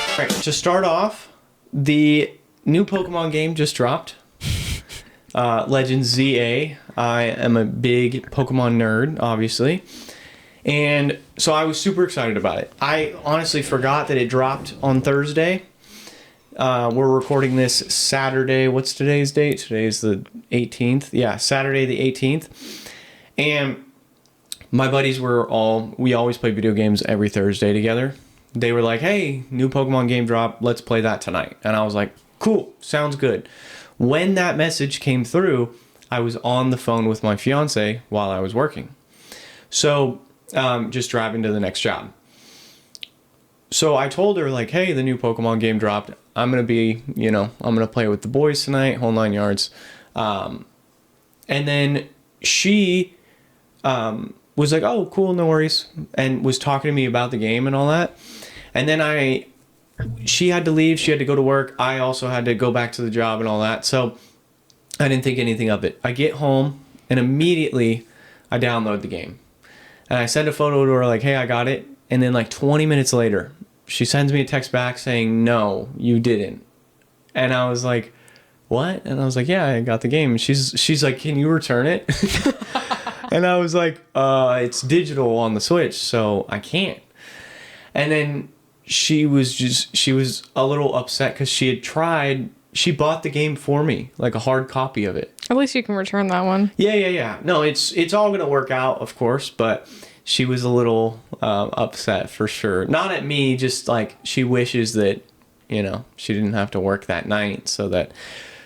All right, to start off, the new Pokemon game just dropped. Legends ZA. I am a big Pokemon nerd, obviously. And so I was super excited about it. I honestly forgot that it dropped on Thursday. We're recording this Saturday. What's today's date? Today's the 18th. Yeah, Saturday the 18th. And my buddies we always play video games every Thursday together. They were like, hey, new Pokemon game drop. Let's play that tonight. And I was like, cool, sounds good. When that message came through, I was on the phone with my fiance while I was working. So just driving to the next job. So I told her, like, hey, the new Pokemon game dropped. I'm going to play with the boys tonight, whole 9 yards. And then she was like, oh, cool, no worries. And was talking to me about the game and all that. And then she had to leave. She had to go to work. I also had to go back to the job and all that. So I didn't think anything of it. I get home and immediately I download the game. And I send a photo to her like, hey, I got it. And then like 20 minutes later, she sends me a text back saying, no, you didn't. And I was like, what? And I was like, yeah, I got the game. And she's like, can you return it? And I was like, it's digital on the Switch, so I can't. And then she was a little upset because she bought the game for me, like a hard copy of it. At least you can return that one. Yeah. No, it's all going to work out, of course, but she was a little upset for sure. Not at me, just like she wishes that, she didn't have to work that night so that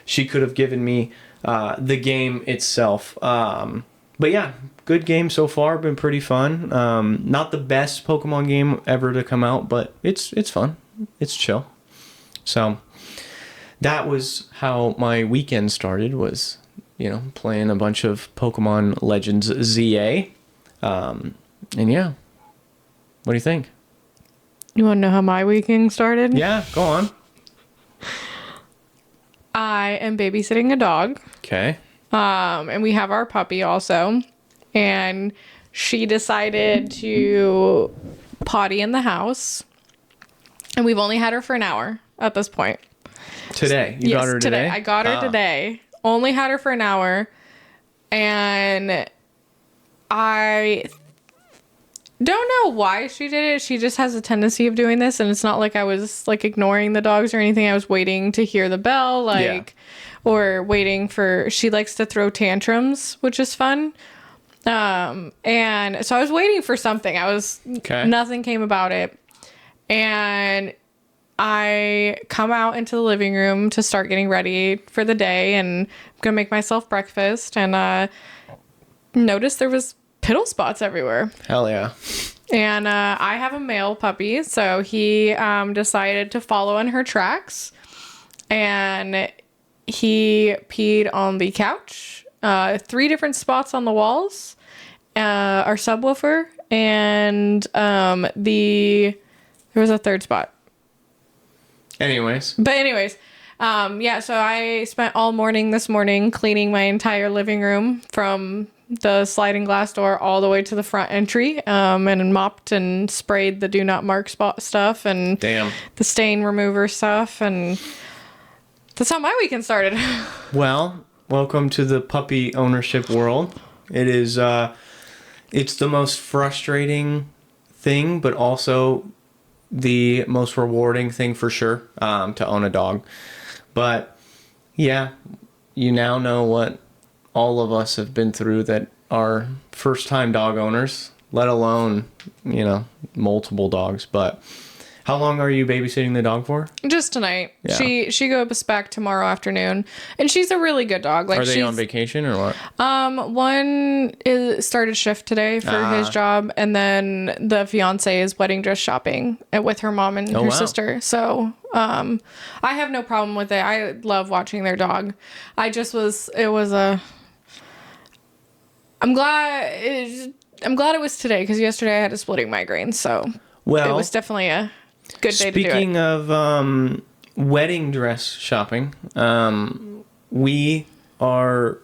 she could have given me the game itself. But yeah, good game so far. Been pretty fun. Not the best Pokemon game ever to come out, but it's fun. It's chill. So that was how my weekend started, was, playing a bunch of Pokemon Legends ZA. And yeah, what do you think? You want to know how my weekend started? Yeah, go on. I am babysitting a dog. Okay. And we have our puppy also. And she decided to potty in the house. And we've only had her for an hour at this point. Today? You got her today? I got her today. Only had her for an hour. And I don't know why she did it. She just has a tendency of doing this. And it's not like I was like ignoring the dogs or anything. I was waiting to hear the bell. Or waiting for, she likes to throw tantrums, which is fun. And so I was waiting for something. Nothing came about it. And I come out into the living room to start getting ready for the day, and I'm going to make myself breakfast, and noticed there was piddle spots everywhere. Hell yeah. And I have a male puppy, so he decided to follow in her tracks, and he peed on the couch, 3 different spots on the walls, our subwoofer, and there was a third spot. Anyways, so I spent all morning this morning cleaning my entire living room from the sliding glass door all the way to the front entry, and mopped and sprayed the do not mark spot stuff and the stain remover stuff, and that's how my weekend started. Well, welcome to the puppy ownership world. It is, it's the most frustrating thing, but also the most rewarding thing for sure, to own a dog. But yeah, you now know what all of us have been through that are first-time dog owners, let alone, multiple dogs. But how long are you babysitting the dog for? Just tonight. Yeah. She goes back tomorrow afternoon, and she's a really good dog. Are they on vacation or what? One started shift today for his job, and then the fiance is wedding dress shopping with her mom and her sister. So I have no problem with it. I love watching their dog. I'm glad it was today, because yesterday I had a splitting migraine, so it was definitely a good day to do it. Speaking of wedding dress shopping. We are,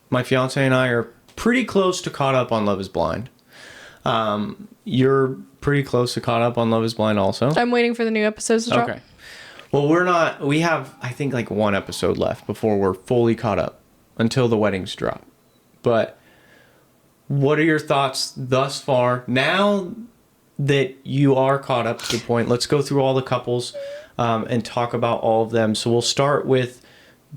my fiance and I are pretty close to caught up on Love is Blind. You're pretty close to caught up on Love is Blind also. I'm waiting for the new episodes to drop. Okay. Well, we have, I think, like one episode left before we're fully caught up until the weddings drop. But what are your thoughts thus far? Now that you are caught up to the point, let's go through all the couples and talk about all of them. So we'll start with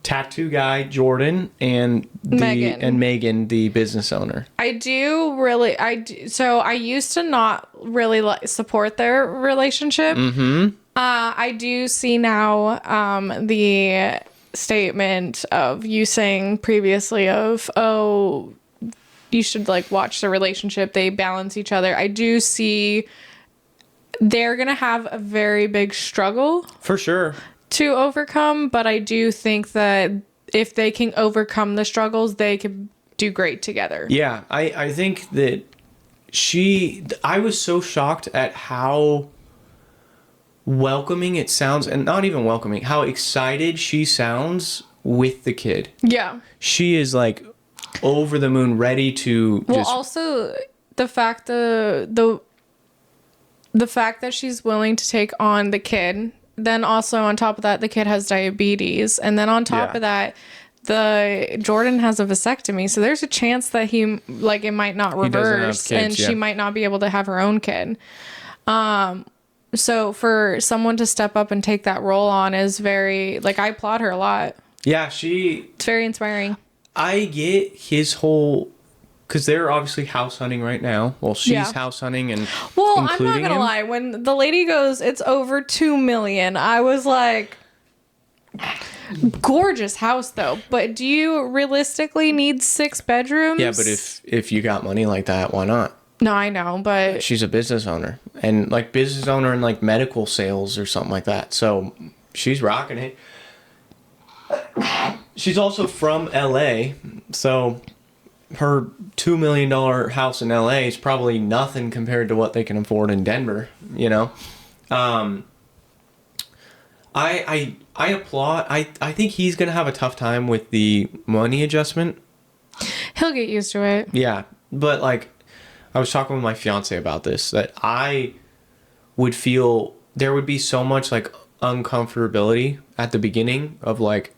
tattoo guy Jordan and Megan, the business owner. So I used to not really support their relationship. Mm-hmm. I do see now the statement of you saying previously of, oh, you should like watch the relationship. They balance each other. I do see they're going to have a very big struggle. For sure. To overcome. But I do think that if they can overcome the struggles, they could do great together. Yeah. I think that I was so shocked at how welcoming it sounds, and not even welcoming, how excited she sounds with the kid. Yeah. She is like over the moon, ready to well, also the fact the fact that she's willing to take on the kid, then also on top of that the kid has diabetes, and then on top of that the Jordan has a vasectomy, so there's a chance that he like it might not reverse kids, and she might not be able to have her own kid. So for someone to step up and take that role on is very, like, I applaud her a lot. Yeah, it's very inspiring. I get his whole, because they're obviously house hunting right now. Well, she's house hunting and well, I'm not gonna lie. When the lady goes, it's over $2 million. I was like, gorgeous house though. But do you realistically need 6 bedrooms? Yeah, but if you got money like that, why not? No, I know, but she's a business owner, and like business owner in like medical sales or something like that. So she's rocking it. She's also from LA, so her $2 million house in LA is probably nothing compared to what they can afford in Denver, you know? I applaud. I think he's going to have a tough time with the money adjustment. He'll get used to it. Yeah, but like I was talking with my fiance about this, that I would feel there would be so much like uncomfortability at the beginning of like,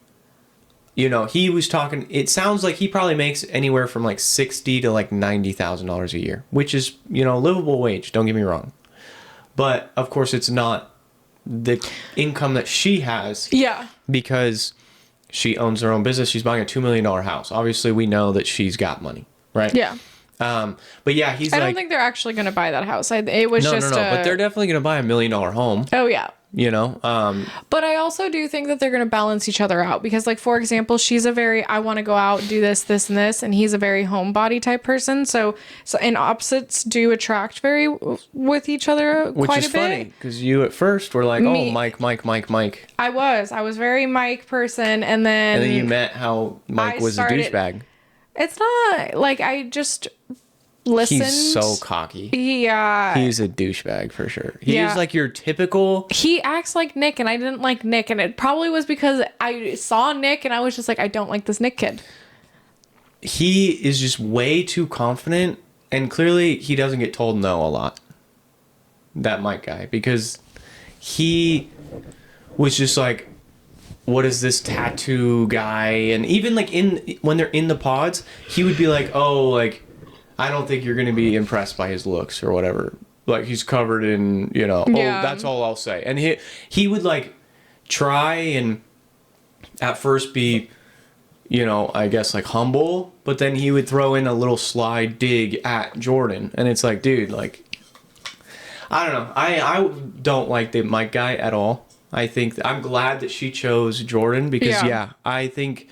you know, he was talking, it sounds like he probably makes anywhere from like $60,000 to like $90,000 a year, which is, you know, a livable wage. Don't get me wrong. But of course it's not the income that she has. Yeah. Because she owns her own business. She's buying a $2 million house. Obviously we know that she's got money, right? Yeah. But yeah, he's I don't think they're actually going to buy that house. It was just but they're definitely going to buy $1 million home. Oh yeah. You know, but I also do think that they're going to balance each other out, because like, for example, she's a very, I want to go out, do this and this, and he's a very homebody type person. So and opposites do attract very with each other which quite is a bit. funny because you at first were like, oh, Mike. I was very Mike person, and then you met how Mike was a douchebag. It's not like I just listened. He's so cocky. Yeah. He's a douchebag for sure. He's like your typical. He acts like Nick, and I didn't like Nick, and it probably was because I saw Nick and I was just like, I don't like this Nick kid. He is just way too confident, and clearly he doesn't get told no a lot. That Mike guy, because he was just like, what is this tattoo guy? And even like when they're in the pods, he would be like, oh, like, I don't think you're going to be impressed by his looks or whatever. Like, he's covered in, you know, oh, that's all I'll say. And he would like try and at first be, you know, I guess like humble, but then he would throw in a little sly dig at Jordan. And it's like, dude, like, I don't know. I don't like the Mike guy at all. I think I'm glad that she chose Jordan because I think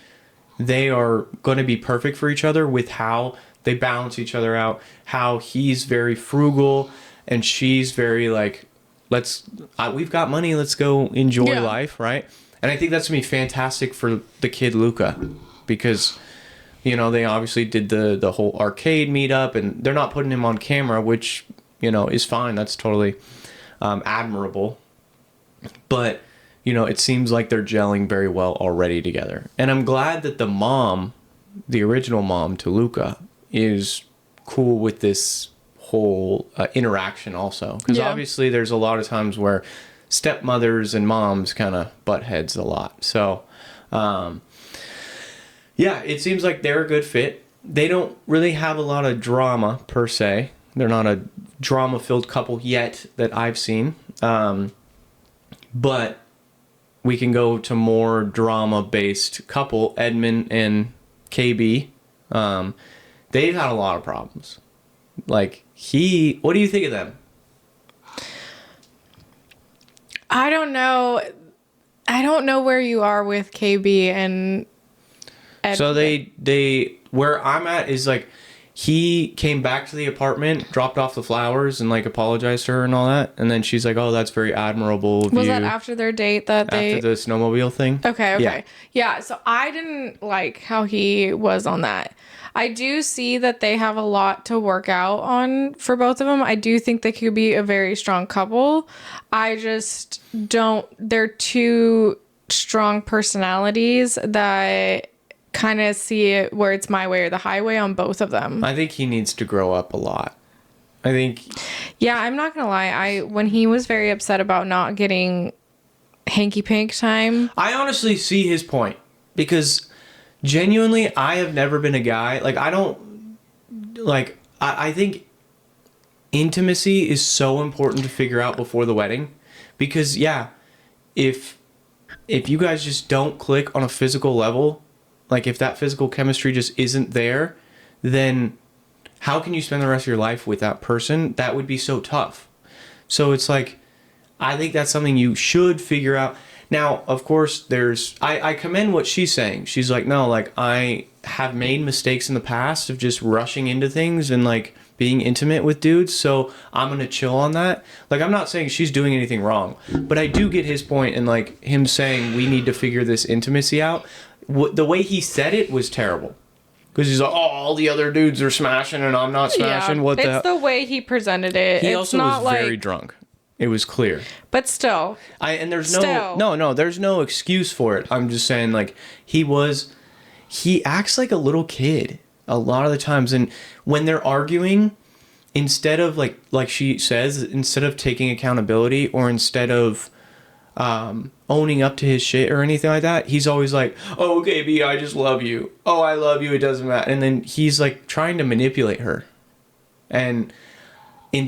they are going to be perfect for each other with how they balance each other out, how he's very frugal and she's very like, we've got money, let's go enjoy life, right? And I think that's going to be fantastic for the kid Luca because, you know, they obviously did the whole arcade meetup and they're not putting him on camera, which, you know, is fine. That's totally admirable. But it seems like they're gelling very well already together. And I'm glad that the mom, the original mom to Luca, is cool with this whole interaction also. Because obviously there's a lot of times where stepmothers and moms kind of butt heads a lot. So, it seems like they're a good fit. They don't really have a lot of drama per se. They're not a drama-filled couple yet that I've seen. But we can go to more drama-based couple, Edmund and KB. They've had a lot of problems. Like, what do you think of them? I don't know. I don't know where you are with KB and Edmund. So where I'm at is like, he came back to the apartment, dropped off the flowers, and like apologized to her and all that. And then she's like, "Oh, that's very admirable of you." Was that after their date that they... After the snowmobile thing? Okay. Yeah, so I didn't like how he was on that. I do see that they have a lot to work out on for both of them. I do think they could be a very strong couple. I just don't... They're two strong personalities that kind of see it where it's my way or the highway on both of them. I think he needs to grow up a lot. I think... Yeah, I'm not gonna lie. When he was very upset about not getting hanky pank time, I honestly see his point, because genuinely, I have never been a guy, like, I don't, like, I think intimacy is so important to figure out before the wedding, because if you guys just don't click on a physical level, like, if that physical chemistry just isn't there, then how can you spend the rest of your life with that person? That would be so tough. So it's like, I think that's something you should figure out. Now, of course, I commend what she's saying. She's like, no, like, I have made mistakes in the past of just rushing into things and like being intimate with dudes. So I'm going to chill on that. Like, I'm not saying she's doing anything wrong, but I do get his point in like him saying we need to figure this intimacy out. The way he said it was terrible, because he's like, "Oh, all the other dudes are smashing and I'm not smashing." It's the way he presented it. He it's also not was very drunk. It was clear. But still. There's there's no excuse for it. I'm just saying, like, he acts like a little kid a lot of the times, and when they're arguing, instead of like she says, instead of taking accountability or instead of owning up to his shit or anything like that, he's always like, "Oh, okay, B, I just love you. Oh, I love you. It doesn't matter." And then he's like trying to manipulate her, and they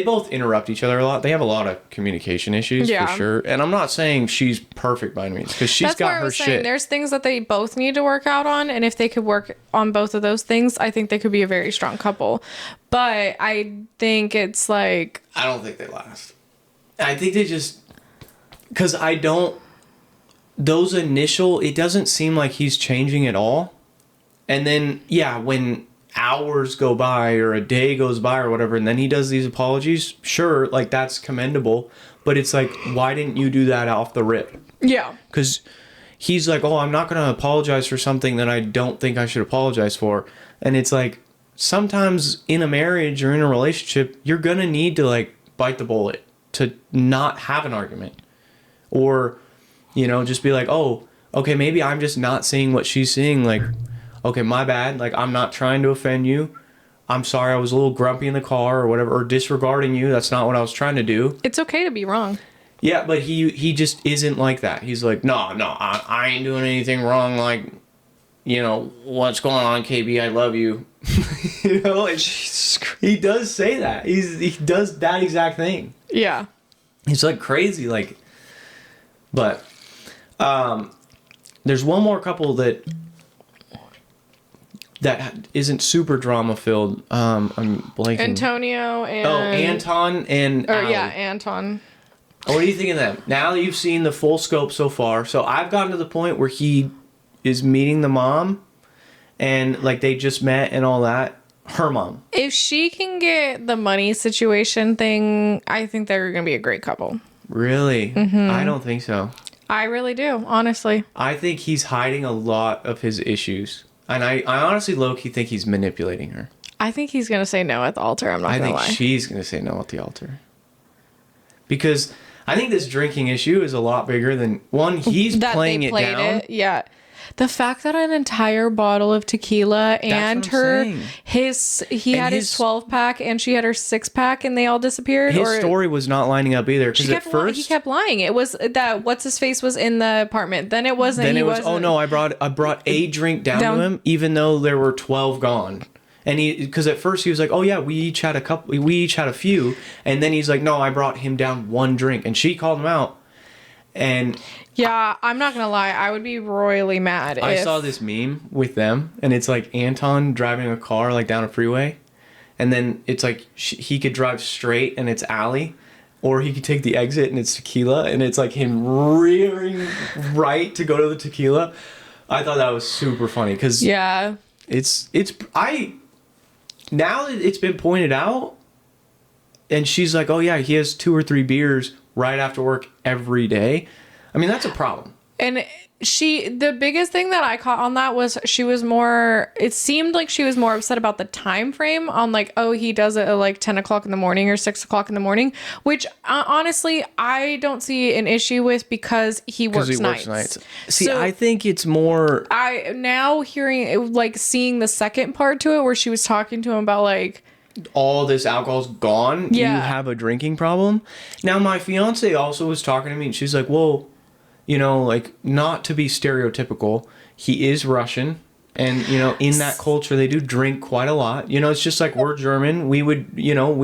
both interrupt each other a lot. They have a lot of communication issues for sure. And I'm not saying she's perfect by any means, because she's got her shit. There's things that they both need to work out on, and if they could work on both of those things, I think they could be a very strong couple. But I think it's like, I don't think they last. I think they just, because it doesn't seem like he's changing at all. And then, when hours go by or a day goes by or whatever, and then he does these apologies, sure, like, that's commendable. But it's like, why didn't you do that off the rip? Yeah. Because he's like, "Oh, I'm not going to apologize for something that I don't think I should apologize for." And it's like, sometimes in a marriage or in a relationship, you're going to need to like bite the bullet to not have an argument, or just be like, "Oh, okay, maybe I'm just not seeing what she's seeing. Like, okay, my bad. Like, I'm not trying to offend you. I'm sorry, I was a little grumpy in the car or whatever, or disregarding you. That's not what I was trying to do." It's okay to be wrong. Yeah, but he just isn't like that. He's like, no, I ain't doing anything wrong. Like, what's going on, KB? I love you. And he does say that. He does that exact thing. Yeah. He's like crazy, like. But there's one more couple that isn't super drama filled. I'm blanking. Antonio and Anton and Allie. Anton. What do you think of them? Now that you've seen the full scope so far, so I've gotten to the point where he is meeting the mom, and like they just met and all that. Her mom. If she can get the money situation thing, I think they're gonna be a great couple. Really? Mm-hmm. I don't think so. I really do, honestly. I think he's hiding a lot of his issues. And I honestly low-key think he's manipulating her. I think he's going to say no at the altar. I'm not going to lie. I think she's going to say no at the altar. because I think this drinking issue is a lot bigger than one. He's that playing they it played down. it. Yeah. The fact that an entire bottle of tequila and what I'm saying. he had his 12-pack and she had her 6-pack and they all disappeared. His story was not lining up either. Because at first he kept lying. It was that what's his face was in the apartment. Then it wasn't. Then he it was, wasn't. oh no, I brought a drink down to him, even though there were 12 gone. And because at first he was like, oh yeah, we each had a few. And then he's like, no, I brought him down one drink. And she called him out. And yeah, I'm not gonna lie, I would be royally mad. I saw this meme with them, and it's like Anton driving a car like down a freeway, and then it's like he could drive straight and it's alley, or he could take the exit and it's tequila, and it's like him rearing right to go to the tequila. I thought that was super funny because yeah, now that it's been pointed out, and she's like, oh yeah, he has 2 or 3 beers right after work every day. I mean, that's a problem. And the biggest thing that I caught on that was it seemed like she was more upset about the time frame on like, oh, he does it at like 10 o'clock in the morning or 6 o'clock in the morning, which honestly, I don't see an issue with because he works nights. See, so, I think it's more... now hearing, like seeing the second part to it where she was talking to him about like, all this alcohol's gone, yeah. You have a drinking problem. Now, my fiance also was talking to me, and she's like, well, you know, like, not to be stereotypical, he is Russian, and, you know, in that culture, they do drink quite a lot. You know, it's just like we're German. We would, you know,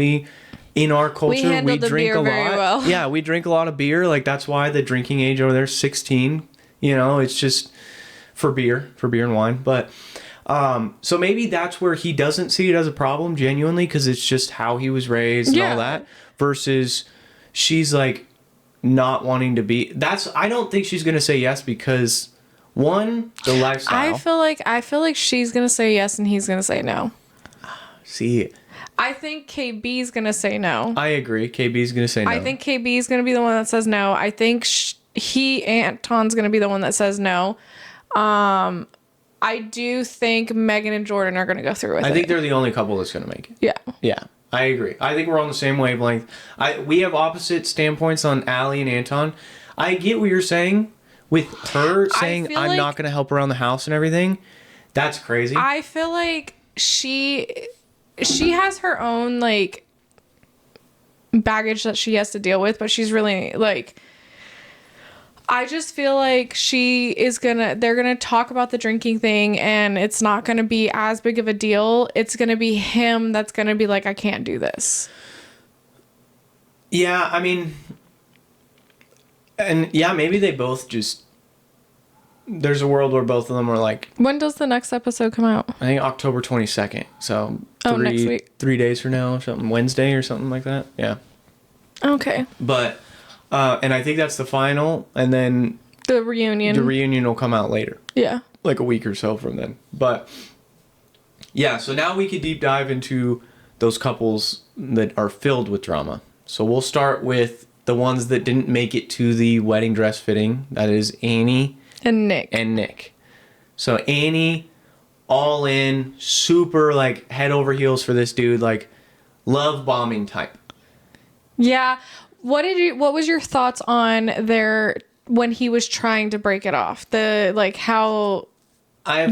in our culture, we drink a lot. Well. Yeah, we drink a lot of beer. Like, that's why the drinking age over there is 16. You know, it's just for beer and wine. But... so maybe that's where he doesn't see it as a problem genuinely because it's just how he was raised and all that versus she's like not wanting to be I don't think she's going to say yes because one, the lifestyle. I feel like she's going to say yes and he's going to say no. See, I think KB's going to say no. I agree. KB's going to say no. I think KB's going to be the one that says no. I think Anton's going to be the one that says no. I do think Megan and Jordan are going to go through with it. I think they're the only couple that's going to make it. Yeah. Yeah, I agree. I think we're on the same wavelength. We have opposite standpoints on Allie and Anton. I get what you're saying with her saying, I'm not going to help around the house and everything. That's crazy. I feel like she has her own, like, baggage that she has to deal with, but she's really, like... I just feel like they're gonna talk about the drinking thing and it's not gonna be as big of a deal. It's gonna be him that's gonna be like, I can't do this. Yeah, I mean, and yeah, maybe they both just, there's a world where both of them are like. When does the next episode come out? I think October 22nd. So next week. 3 days from now or something, Wednesday or something like that. Yeah. Okay. But. And I think that's the final, and then the reunion will come out later. Yeah. Like a week or so from then. But yeah, so now we could deep dive into those couples that are filled with drama. So we'll start with the ones that didn't make it to the wedding dress fitting. That is Annie and Nick. So Annie, all in, super like head over heels for this dude, like love bombing type. Yeah. What was your thoughts on when he was trying to break it off? Did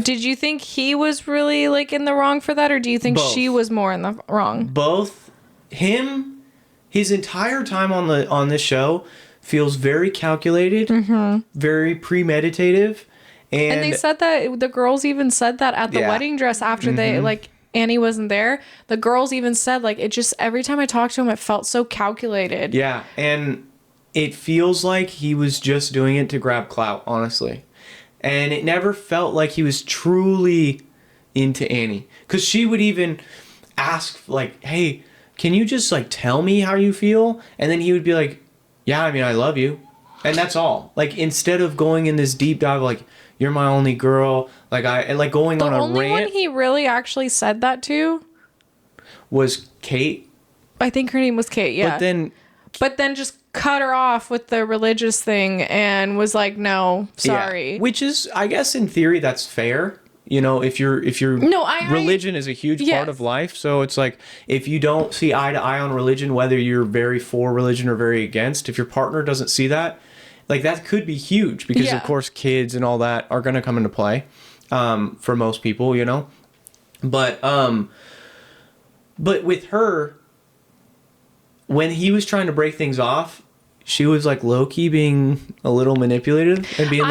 you think he was really like in the wrong for that, or do you think she was more in the wrong? Both. His entire time on this show feels very calculated, very premeditative, and they said that the girls even said that at the wedding dress after they like. Annie wasn't there. The girls even said, like, it just, every time I talked to him, it felt so calculated. Yeah, and it feels like he was just doing it to grab clout, honestly. And it never felt like he was truly into Annie. Because she would even ask, like, hey, can you just, like, tell me how you feel? And then he would be like, yeah, I mean, I love you. And that's all. Like, instead of going in this deep dive, like, you're my only girl. Like going on a rant. The only one he really actually said that to was Kate. I think her name was Kate. Yeah. But then just cut her off with the religious thing and was like, no, sorry. Yeah. Which is, I guess, in theory, that's fair. You know, if your No, religion is a huge yes. part of life. So it's like, if you don't see eye to eye on religion, whether you're very for religion or very against, if your partner doesn't see that, like that could be huge because Yeah. of course kids and all that are going to come into play for most people, you know. But with her, when he was trying to break things off, she was like low-key being a little manipulative and being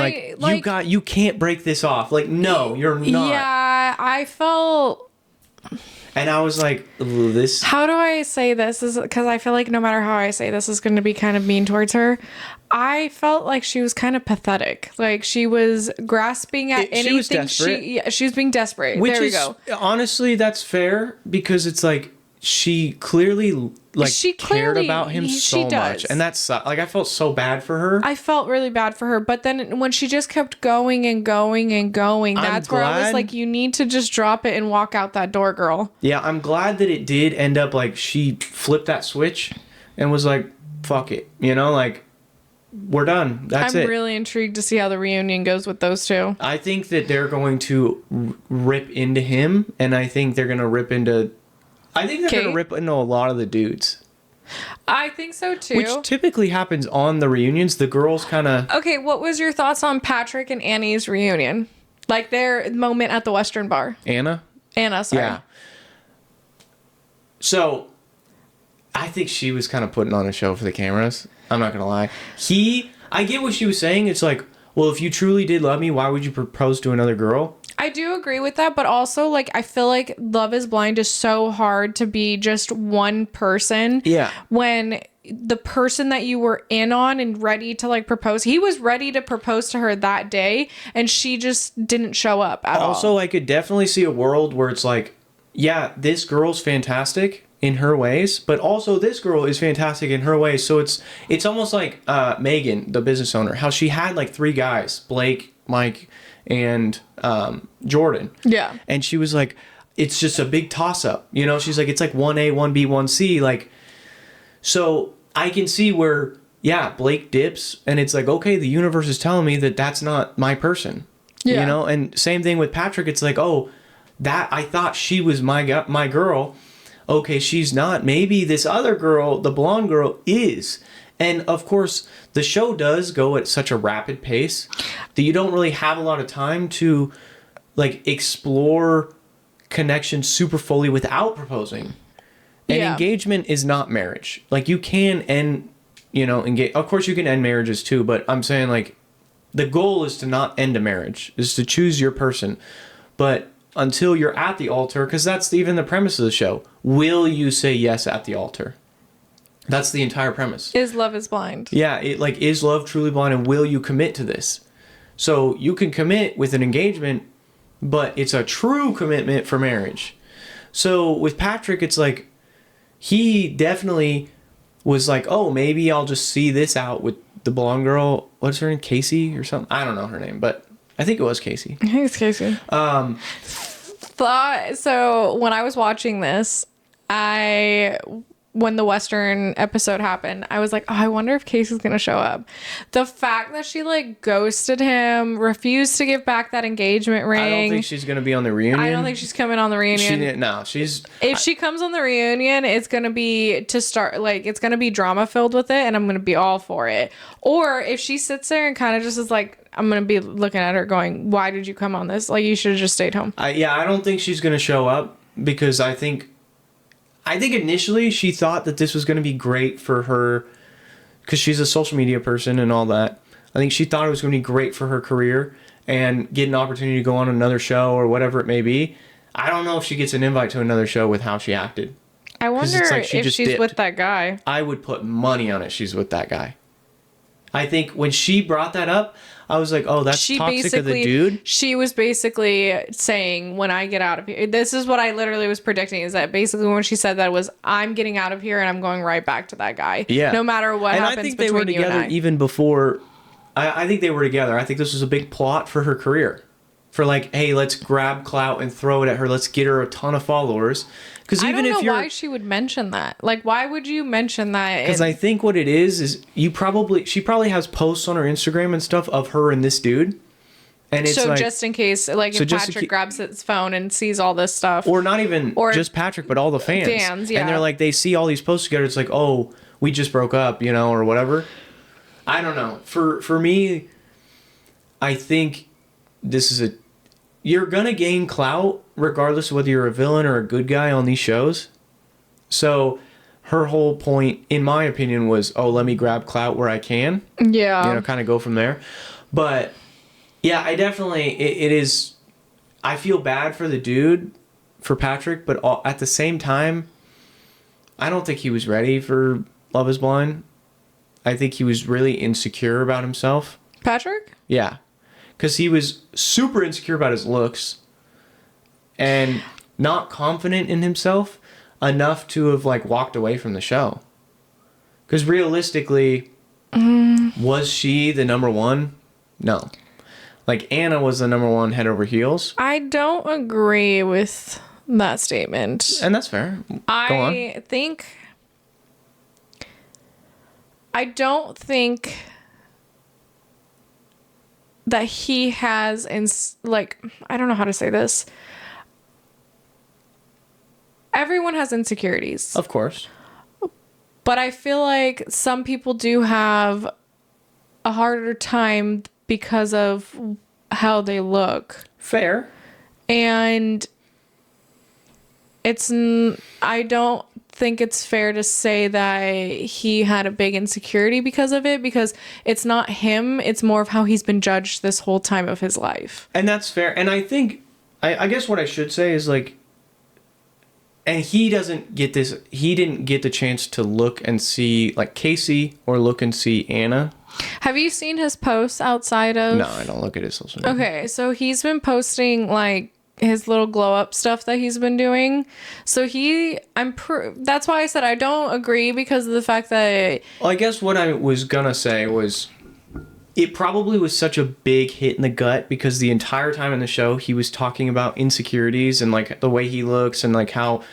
you can't break this off. Like, no, you're not. Yeah, I felt... And I was like, this... How do I say this? Is because I feel like no matter how I say this is going to be kind of mean towards her. I felt like she was kind of pathetic. Like she was grasping at anything. She was desperate. She was being desperate. Which there we is, go. Honestly, that's fair because it's like she clearly cared about him so much, and that's like I felt so bad for her. I felt really bad for her, but then when she just kept going and going and going, that's where I was like, you need to just drop it and walk out that door, girl. Yeah, I'm glad that it did end up like she flipped that switch and was like, fuck it, you know, like we're done. That's it. I'm really intrigued to see how the reunion goes with those two. I think that they're going to rip into him, and I think they're going to rip into a lot of the dudes. I think so too. Which typically happens on the reunions. The girls kind of... Okay, what was your thoughts on Patrick and Annie's reunion? Like their moment at the Western bar. Anna, sorry. Yeah. So, I think she was kind of putting on a show for the cameras. I'm not going to lie. I get what she was saying. It's like, well, if you truly did love me, why would you propose to another girl? I do agree with that, but also, like, I feel like Love is Blind is so hard to be just one person. Yeah. When the person that you were in on and ready to, like, propose, he was ready to propose to her that day, and she just didn't show up at all. Also, I could definitely see a world where it's like, yeah, this girl's fantastic in her ways, but also this girl is fantastic in her ways. So it's almost like Megan, the business owner, how she had, like, 3 guys, Blake, Mike, and Jordan. Yeah. And she was like, it's just a big toss up. You know, she's like, it's like 1A, 1B, 1C. Like, so I can see where, yeah, Blake dips and it's like, okay, the universe is telling me that that's not my person. Yeah. You know, and same thing with Patrick. It's like, oh, that I thought she was my girl. Okay, she's not. Maybe this other girl, the blonde girl, is. And of course, the show does go at such a rapid pace that you don't really have a lot of time to like explore connection super fully without proposing. And engagement is not marriage. Like you can end, engage. Of course, you can end marriages too, but I'm saying like the goal is to not end a marriage, is to choose your person. But until you're at the altar, because that's even the premise of the show, will you say yes at the altar? That's the entire premise. Is Love is Blind. Yeah, is love truly blind, and will you commit to this? So you can commit with an engagement, but it's a true commitment for marriage. So with Patrick, it's like, he definitely was like, oh, maybe I'll just see this out with the blonde girl. What's her name? Casey or something? I don't know her name, but I think it was Casey. I think it's Casey. So when I was watching this, when the Western episode happened, I was like, oh, I wonder if Casey's gonna show up. The fact that she like ghosted him, refused to give back that engagement ring. I don't think she's gonna be on the reunion. I don't think she's coming on the reunion. If she comes on the reunion, it's gonna be it's gonna be drama filled with it, and I'm gonna be all for it. Or if she sits there and kind of just is like, I'm gonna be looking at her going, why did you come on this? Like, you should have just stayed home. I don't think she's gonna show up because I think initially she thought that this was going to be great for her because she's a social media person and all that. I think she thought it was going to be great for her career and get an opportunity to go on another show or whatever it may be. I don't know if she gets an invite to another show with how she acted. I wonder if she's dipped with that guy. I would put money on it she's with that guy. I think when she brought that up, I was like, oh, that's toxic of the dude. She was basically saying, when I get out of here, this is what I literally was predicting, is that basically when she said that was, I'm getting out of here and I'm going right back to that guy. Yeah. No matter what happens between you and I. I think they were together even before. I think they were together. I think this was a big plot for her career. For like, hey, let's grab clout and throw it at her. Let's get her a ton of followers. Because even if why she would mention that. Like, why would you mention that? Because I think what it is she probably has posts on her Instagram and stuff of her and this dude. And it's so like, just in case, like so if just Patrick grabs his phone and sees all this stuff, or not even or just Patrick, but all the fans. Fans, yeah. And they're like, they see all these posts together. It's like, oh, we just broke up, you know, or whatever. I don't know. For me, I think this is you're gonna gain clout regardless of whether you're a villain or a good guy on these shows. So her whole point, in my opinion, was, oh, let me grab clout where I can. yeah, You know, kind of go from there. But yeah, I definitely, it is, I feel bad for the dude, for Patrick, but at the same time, I don't think he was ready for Love is Blind. I think he was really insecure about himself. Patrick. Yeah. Because he was super insecure about his looks and not confident in himself enough to have, like, walked away from the show. Because realistically, was she the number one? No. Like, Anna was the number one head over heels. I don't agree with that statement. And that's fair. I don't think that he has, I don't know how to say this. Everyone has insecurities. Of course. But I feel like some people do have a harder time because of how they look. Fair. And I don't think it's fair to say that he had a big insecurity because of it, because it's not him. It's more of how he's been judged this whole time of his life. And that's fair. And I think, I guess what I should say is, like, and he didn't get the chance to look and see, like, Casey or look and see Anna. Have you seen his posts outside of... No, I don't look at his social media. Okay, so he's been posting, like, his little glow up stuff that he's been doing. So that's why I said I don't agree, because of the fact that... Well, I guess what I was gonna say was, it probably was such a big hit in the gut because the entire time in the show he was talking about insecurities and, like, the way he looks and, like, how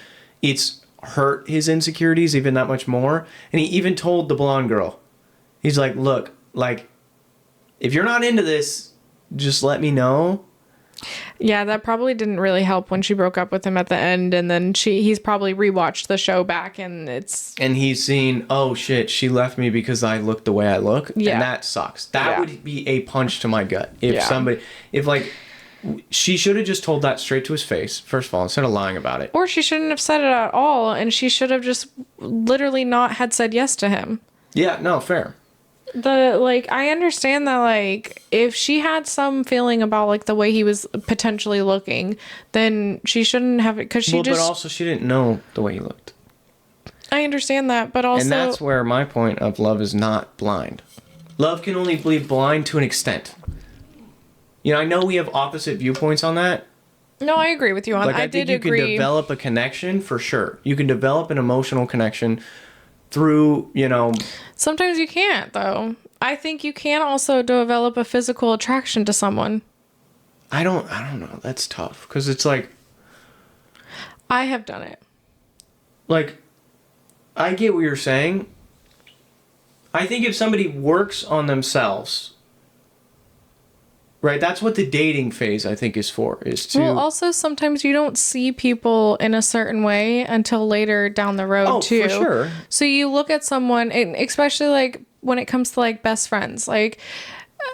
it's hurt his insecurities even that much more. And he even told the blonde girl, he's like, look, like, if you're not into this, just let me know. Yeah, that probably didn't really help when she broke up with him at the end, and then he's probably rewatched the show back, and he's seen, oh shit, she left me because I look the way I look. Yeah. And that sucks. That would be a punch to my gut. If she should have just told that straight to his face, first of all, instead of lying about it. Or she shouldn't have said it at all, and she should have just literally not had said yes to him. Yeah, no, fair. I understand that, like, if she had some feeling about, like, the way he was potentially looking, then she shouldn't have it, because but also she didn't know the way he looked. I understand that, but also... And that's where my point of love is not blind. Love can only be blind to an extent. You know, I know we have opposite viewpoints on that. No, I agree with you on that. I think you can develop a connection, for sure. You can develop an emotional connection through, you know... Sometimes you can't, though. I think you can also develop a physical attraction to someone. I don't know. That's tough. Because it's like... I have done it. Like, I get what you're saying. I think if somebody works on themselves... Right, that's what the dating phase, I think, is for, is to... Well, also, sometimes you don't see people in a certain way until later down the road, too. Oh, for sure. So you look at someone, and especially, like, when it comes to, like, best friends. Like,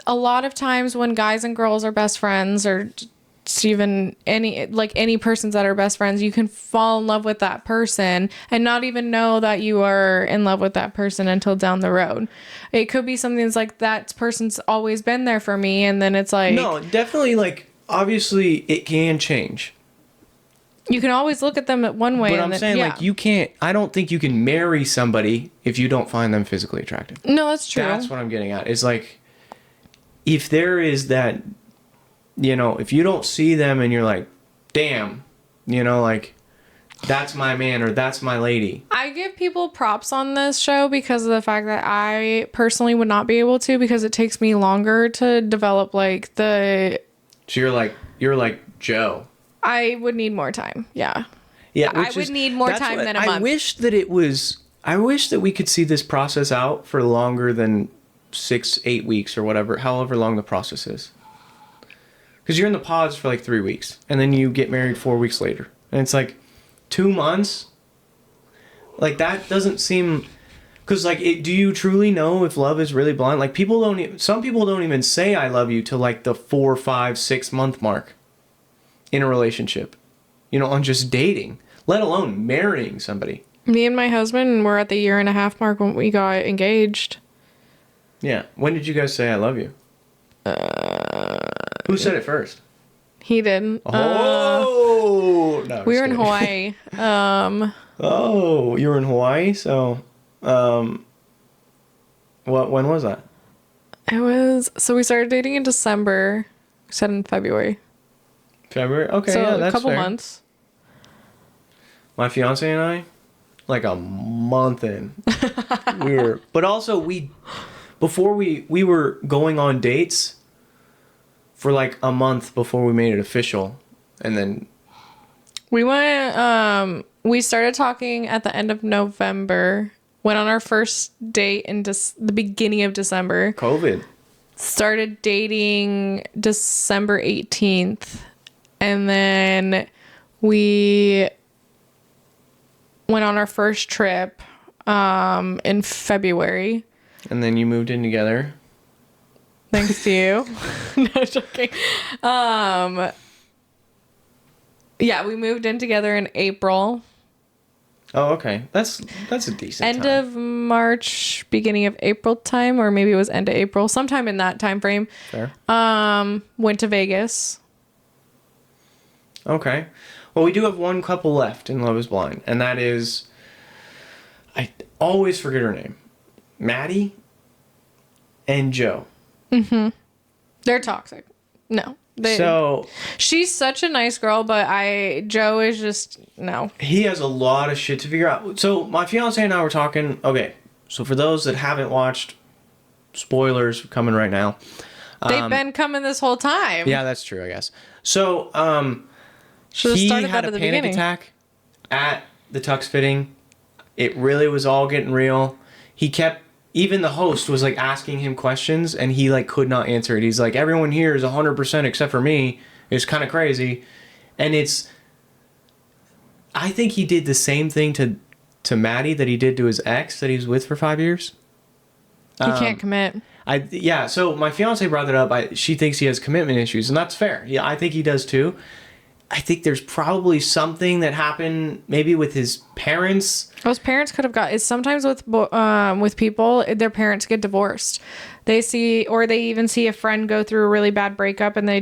a lot of times when guys and girls are best friends, or even any persons that are best friends, you can fall in love with that person and not even know that you are in love with that person until down the road. It could be something that's like, that person's always been there for me, and then it's like... No, definitely, like, obviously it can change. You can always look at them one way. But I'm saying, like, you can't... I don't think you can marry somebody if you don't find them physically attractive. No, that's true. That's what I'm getting at. Is like, if there is that... You know, if you don't see them and you're like, damn, you know, like, that's my man or that's my lady. I give people props on this show because of the fact that I personally would not be able to, because it takes me longer to develop, like, the... So you're like Joe. I would need more time. Yeah. Yeah. I would need more time than a month. I wish that we could see this process out for longer than 6-8 weeks or whatever, however long the process is. Because you're in the pods for like 3 weeks, and then you get married 4 weeks later. And it's like 2 months? Like, that doesn't seem... Because, like, do you truly know if love is really blind? Like, some people don't even say I love you till, like, the 4, 5, 6 month mark in a relationship. You know, on just dating, let alone marrying somebody. Me and my husband were at the 1.5 year mark when we got engaged. Yeah. When did you guys say I love you? Who said it first? He did. Oh! No, we were in Hawaii. Oh, you were in Hawaii? So, when was that? So we started dating in December. We said in February. February? Okay, so yeah, that's a couple fair. months. My fiance and I, like a month in. But also before we were going on dates for like a month before we made it official. And then we started talking at the end of November, went on our first date in the beginning of December. COVID. Started dating December 18th. And then we went on our first trip in February. And then you moved in together. Thanks to you. No, joking. Yeah, we moved in together in April. Oh, okay. That's a decent End time. of March, beginning of April time, or maybe it was end of April, sometime in that time frame. Fair. Went to Vegas. Okay. Well, we do have one couple left in Love is Blind, and that is, I always forget her name, Maddie and Joe. Mm-hmm. They're toxic. No. She's such a nice girl, but Joe is just, no. He has a lot of shit to figure out. So my fiance and I were talking, okay, so for those that haven't watched, spoilers coming right now. They've been coming this whole time. Yeah, that's true, I guess. So, he had a panic attack at the tux fitting. It really was all getting real. Even the host was like asking him questions and he like could not answer it. He's like, everyone here is 100% except for me. It's kind of crazy. And I think he did the same thing to Maddie that he did to his ex that he was with for 5 years. He can't commit. So my fiance brought it up. She thinks he has commitment issues, and that's fair. Yeah, I think he does too. I think there's probably something that happened maybe with his parents. Those parents could have it's sometimes with people, their parents get divorced. They even see a friend go through a really bad breakup and they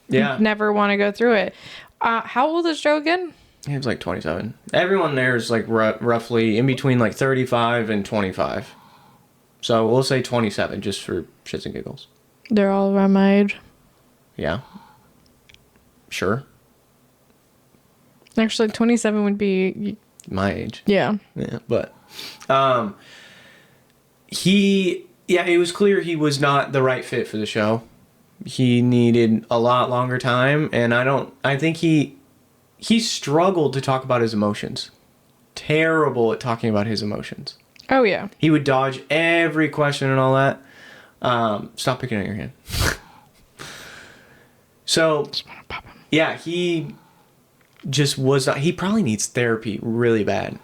never want to go through it. How old is Joe again? He was like 27. Everyone there is like roughly in between like 35 and 25. So we'll say 27 just for shits and giggles. They're all around my age. Yeah. Sure. Actually, 27 would be my age. Yeah. Yeah, but it was clear he was not the right fit for the show. He needed a lot longer time, and I think he struggled to talk about his emotions. Terrible at talking about his emotions. Oh yeah. He would dodge every question and all that. Stop picking at your hand. So, yeah, he just was not... He probably needs therapy really bad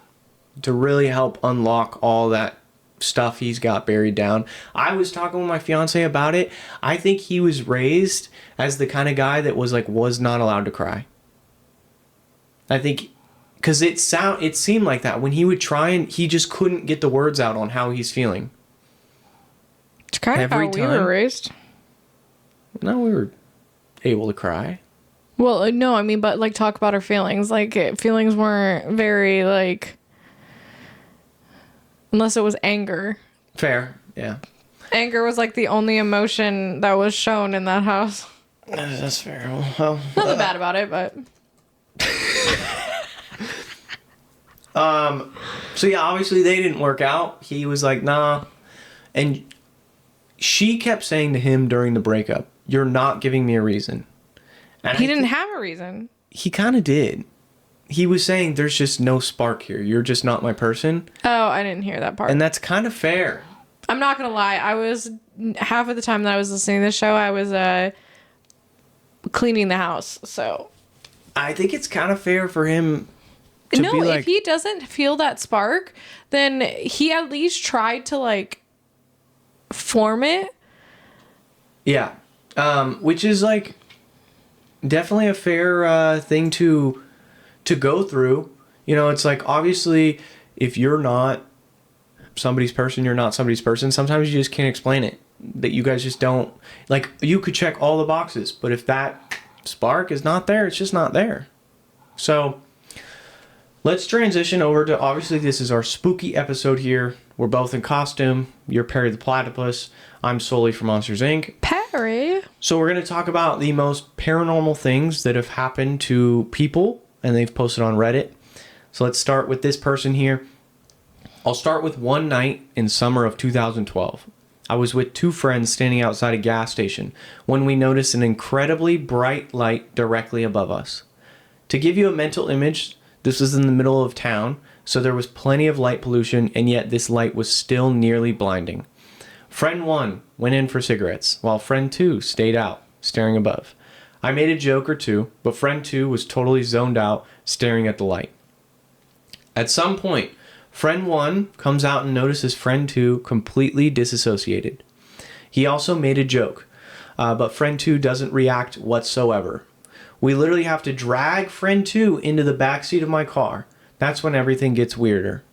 to really help unlock all that stuff he's got buried down. I was talking with my fiance about it. I think he was raised as the kind of guy that was not allowed to cry. I think... Because it seemed like that. When he would try and... He just couldn't get the words out on how he's feeling. It's kind of how we were raised. No, we were... able to cry. Well, no, I mean, but like talk about our feelings. Like feelings weren't very like, unless it was anger. Fair, yeah. Anger was like the only emotion that was shown in that house. That's fair. Well, nothing bad about it, but. So yeah, obviously they didn't work out. He was like, nah, and she kept saying to him during the breakup, "You're not giving me a reason." And he didn't have a reason. He kind of did. He was saying, "There's just no spark here. You're just not my person." Oh, I didn't hear that part. And that's kind of fair. I'm not gonna lie. I was half of the time that I was listening to the show, I was cleaning the house. So I think it's kind of fair for him to no, be like, if he doesn't feel that spark, then he at least tried to like form it. yeah, which is like definitely a fair thing to go through. You know, it's like, obviously, if you're not somebody's person, you're not somebody's person. Sometimes you just can't explain it. That you guys just don't, like, you could check all the boxes, but if that spark is not there, it's just not there. So let's transition over to, obviously, this is our spooky episode here. We're both in costume. You're Perry the Platypus. I'm Sully from Monsters, Inc. Perry. So we're going to talk about the most paranormal things that have happened to people, and they've posted on Reddit. So let's start with this person here. I'll start with one night in summer of 2012. I was with two friends standing outside a gas station when we noticed an incredibly bright light directly above us. To give you a mental image, this was in the middle of town, so there was plenty of light pollution, and yet this light was still nearly blinding. Friend 1 went in for cigarettes, while friend 2 stayed out, staring above. I made a joke or two, but friend 2 was totally zoned out, staring at the light. At some point, friend 1 comes out and notices friend 2 completely disassociated. He also made a joke, but friend 2 doesn't react whatsoever. We literally have to drag friend 2 into the backseat of my car. That's when everything gets weirder.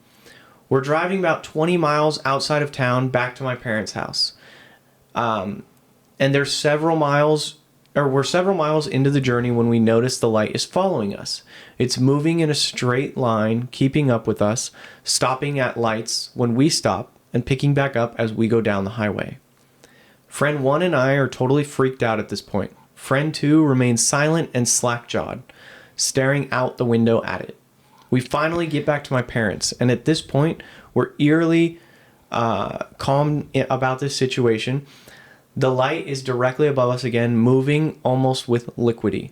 We're driving about 20 miles outside of town back to my parents' house. And we're several miles into the journey when we notice the light is following us. It's moving in a straight line, keeping up with us, stopping at lights when we stop, and picking back up as we go down the highway. Friend 1 and I are totally freaked out at this point. Friend 2 remains silent and slack-jawed, staring out the window at it. We finally get back to my parents, and at this point, we're eerily calm about this situation. The light is directly above us again, moving almost with liquidy.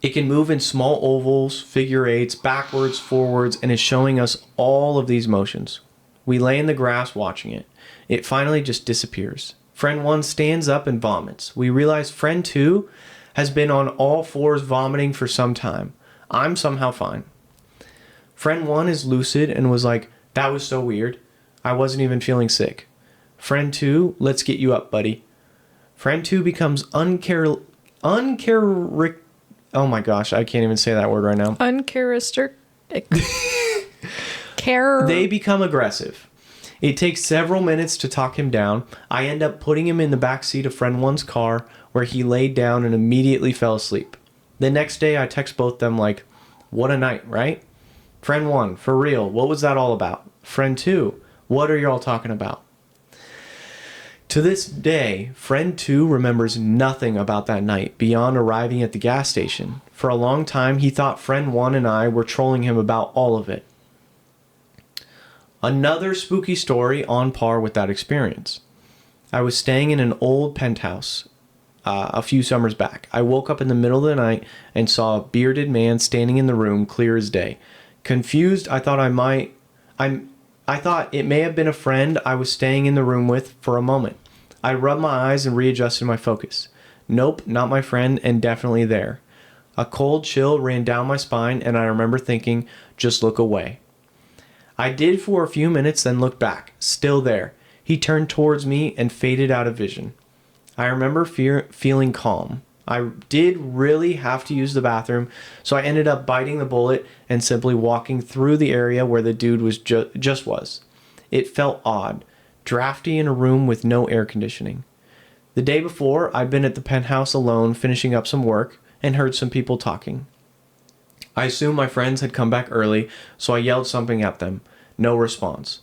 It can move in small ovals, figure eights, backwards, forwards, and is showing us all of these motions. We lay in the grass watching it. It finally just disappears. Friend 1 stands up and vomits. We realize friend 2 has been on all fours vomiting for some time. I'm somehow fine. Friend 1 is lucid and was like, "That was so weird. I wasn't even feeling sick." Friend 2, "Let's get you up, buddy." Friend 2 becomes oh my gosh, I can't even say that word right now. Uncharacteristic. They become aggressive. It takes several minutes to talk him down. I end up putting him in the back seat of friend 1's car, where he laid down and immediately fell asleep. The next day, I text both them like, "What a night, right?" Friend 1, "For real, what was that all about?" Friend 2, "What are y'all talking about?" To this day, friend 2 remembers nothing about that night beyond arriving at the gas station. For a long time, he thought friend 1 and I were trolling him about all of it. Another spooky story on par with that experience. I was staying in an old penthouse a few summers back. I woke up in the middle of the night and saw a bearded man standing in the room, clear as day. Confused, I thought it may have been a friend I was staying in the room with for a moment. I rubbed my eyes and readjusted my focus. Nope, not my friend, and definitely there. A cold chill ran down my spine, and I remember thinking, just look away. I did for a few minutes, then looked back. Still there. He turned towards me and faded out of vision. I remember feeling calm. I did really have to use the bathroom, so I ended up biting the bullet and simply walking through the area where the dude was just was. It felt odd, drafty in a room with no air conditioning. The day before, I'd been at the penthouse alone finishing up some work and heard some people talking. I assumed my friends had come back early, so I yelled something at them. No response.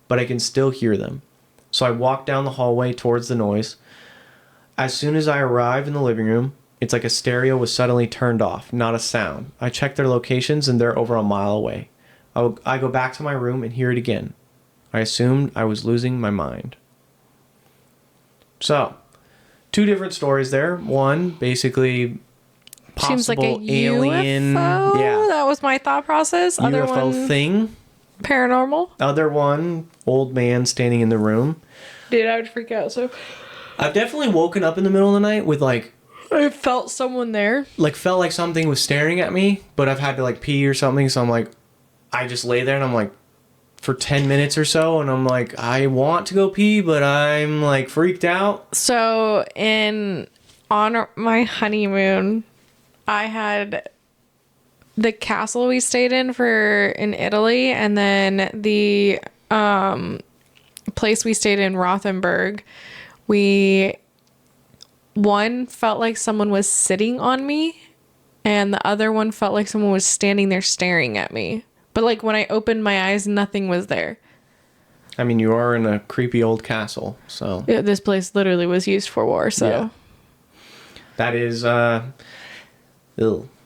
But I can still hear them. So I walked down the hallway towards the noise. As soon as I arrive in the living room, it's like a stereo was suddenly turned off, not a sound. I check their locations and they're over a mile away. I go back to my room and hear it again. I assumed I was losing my mind. So, two different stories there. One, basically possible seems like a alien. UFO. Yeah. That was my thought process. Other UFO one, thing. paranormal. Other one, old man standing in the room. Dude, I would freak out. So I've definitely woken up in the middle of the night with like I felt someone there. Like felt like something was staring at me, but I've had to like pee or something, so I'm like, I just lay there and I'm like, for 10 minutes or so, and I'm like, I want to go pee, but I'm like freaked out. So on my honeymoon, I had the castle we stayed in Italy, and then the place we stayed in Rothenburg. One felt like someone was sitting on me, and the other one felt like someone was standing there staring at me. But like when I opened my eyes, nothing was there. I mean, you are in a creepy old castle, so Yeah, this place literally was used for war, so. Yeah. That is,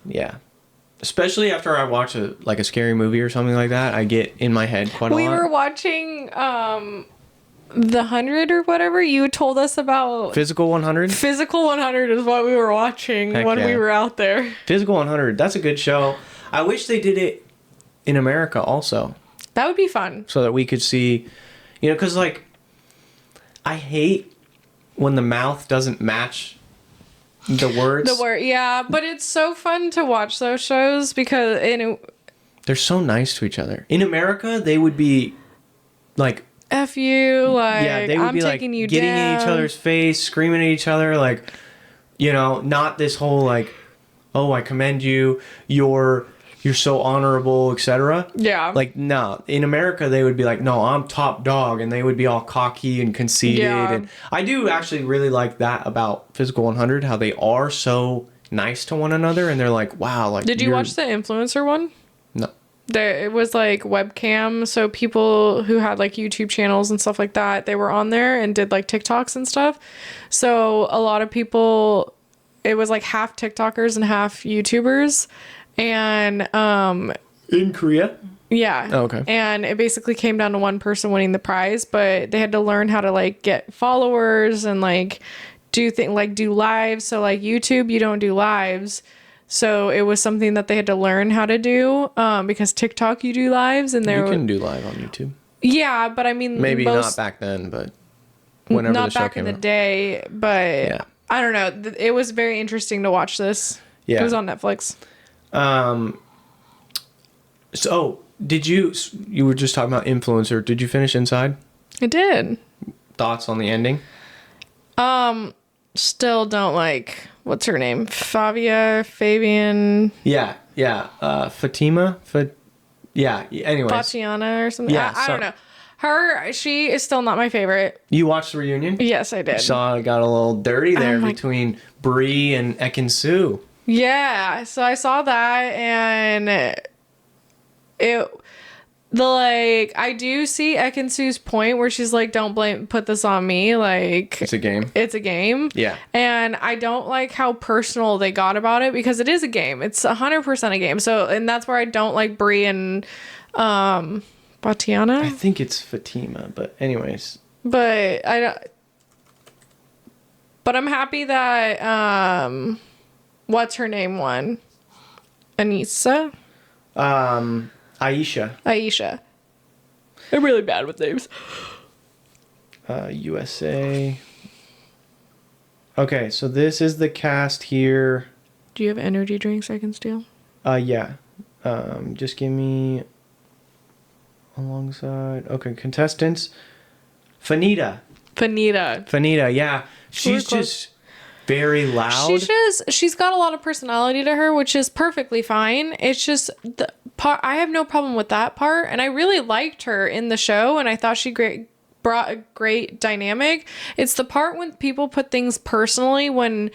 yeah. Especially after I watch a scary movie or something like that, I get in my head quite a lot. We were watching The 100 or whatever you told us about. Physical 100? Physical 100 is what we were watching when we were out there. Physical 100, that's a good show. I wish they did it in America also. That would be fun. So that we could see, because like, I hate when the mouth doesn't match the words. Yeah, but it's so fun to watch those shows because they're so nice to each other. In America, they would be like, F you, like, yeah, they would be taking like you getting down. in each other's face, screaming at each other, like, not this whole like, oh, I commend you, you're so honorable, etc. Yeah. Like, no. In America, they would be like, no, I'm top dog, and they would be all cocky and conceited. Yeah. And I do actually really like that about Physical 100, how they are so nice to one another, and they're like, wow. Like, did you watch the influencer one? No. It was like webcam, so people who had like YouTube channels and stuff like that, they were on there and did like TikToks and stuff. So a lot of people, it was like half TikTokers and half YouTubers. And in Korea? Yeah. Oh, okay. And it basically came down to one person winning the prize, but they had to learn how to like get followers and like do lives. So like YouTube, you don't do lives. So it was something that they had to learn how to do because TikTok, you do lives, and you can do live on YouTube. Yeah, but I mean, maybe not back then, but whenever the show came out. Not back in the day, but yeah. I don't know. It was very interesting to watch this. Yeah. It was on Netflix. So you were just talking about influencer. Did you finish Inside? I did. Thoughts on the ending? Still don't like, what's her name? Fabian. Yeah. Fatima. Anyways. Tatiana or something. Yeah. I don't know. She is still not my favorite. You watched the reunion? Yes, I did. Saw it got a little dirty there between Bree and Ekin-Su. Yeah, so I saw that, and I do see Ekin-Su's point where she's like, don't put this on me, like, it's a game. It's a game. Yeah. And I don't like how personal they got about it because it is a game. It's 100% a game. So, and that's where I don't like Brie and Batiana. I think it's Fatima, but anyways. But I'm happy that what's her name won? Aisha. I'm really bad with names. USA. Okay, so this is the cast here. Do you have energy drinks I can steal? Yeah. Just give me alongside. Okay, contestants. Fanita, yeah. She's just very loud. She's got a lot of personality to her, which is perfectly fine. It's just the part, I have no problem with that part, and I really liked her in the show, and I thought she brought a great dynamic. It's the part when people put things personally, when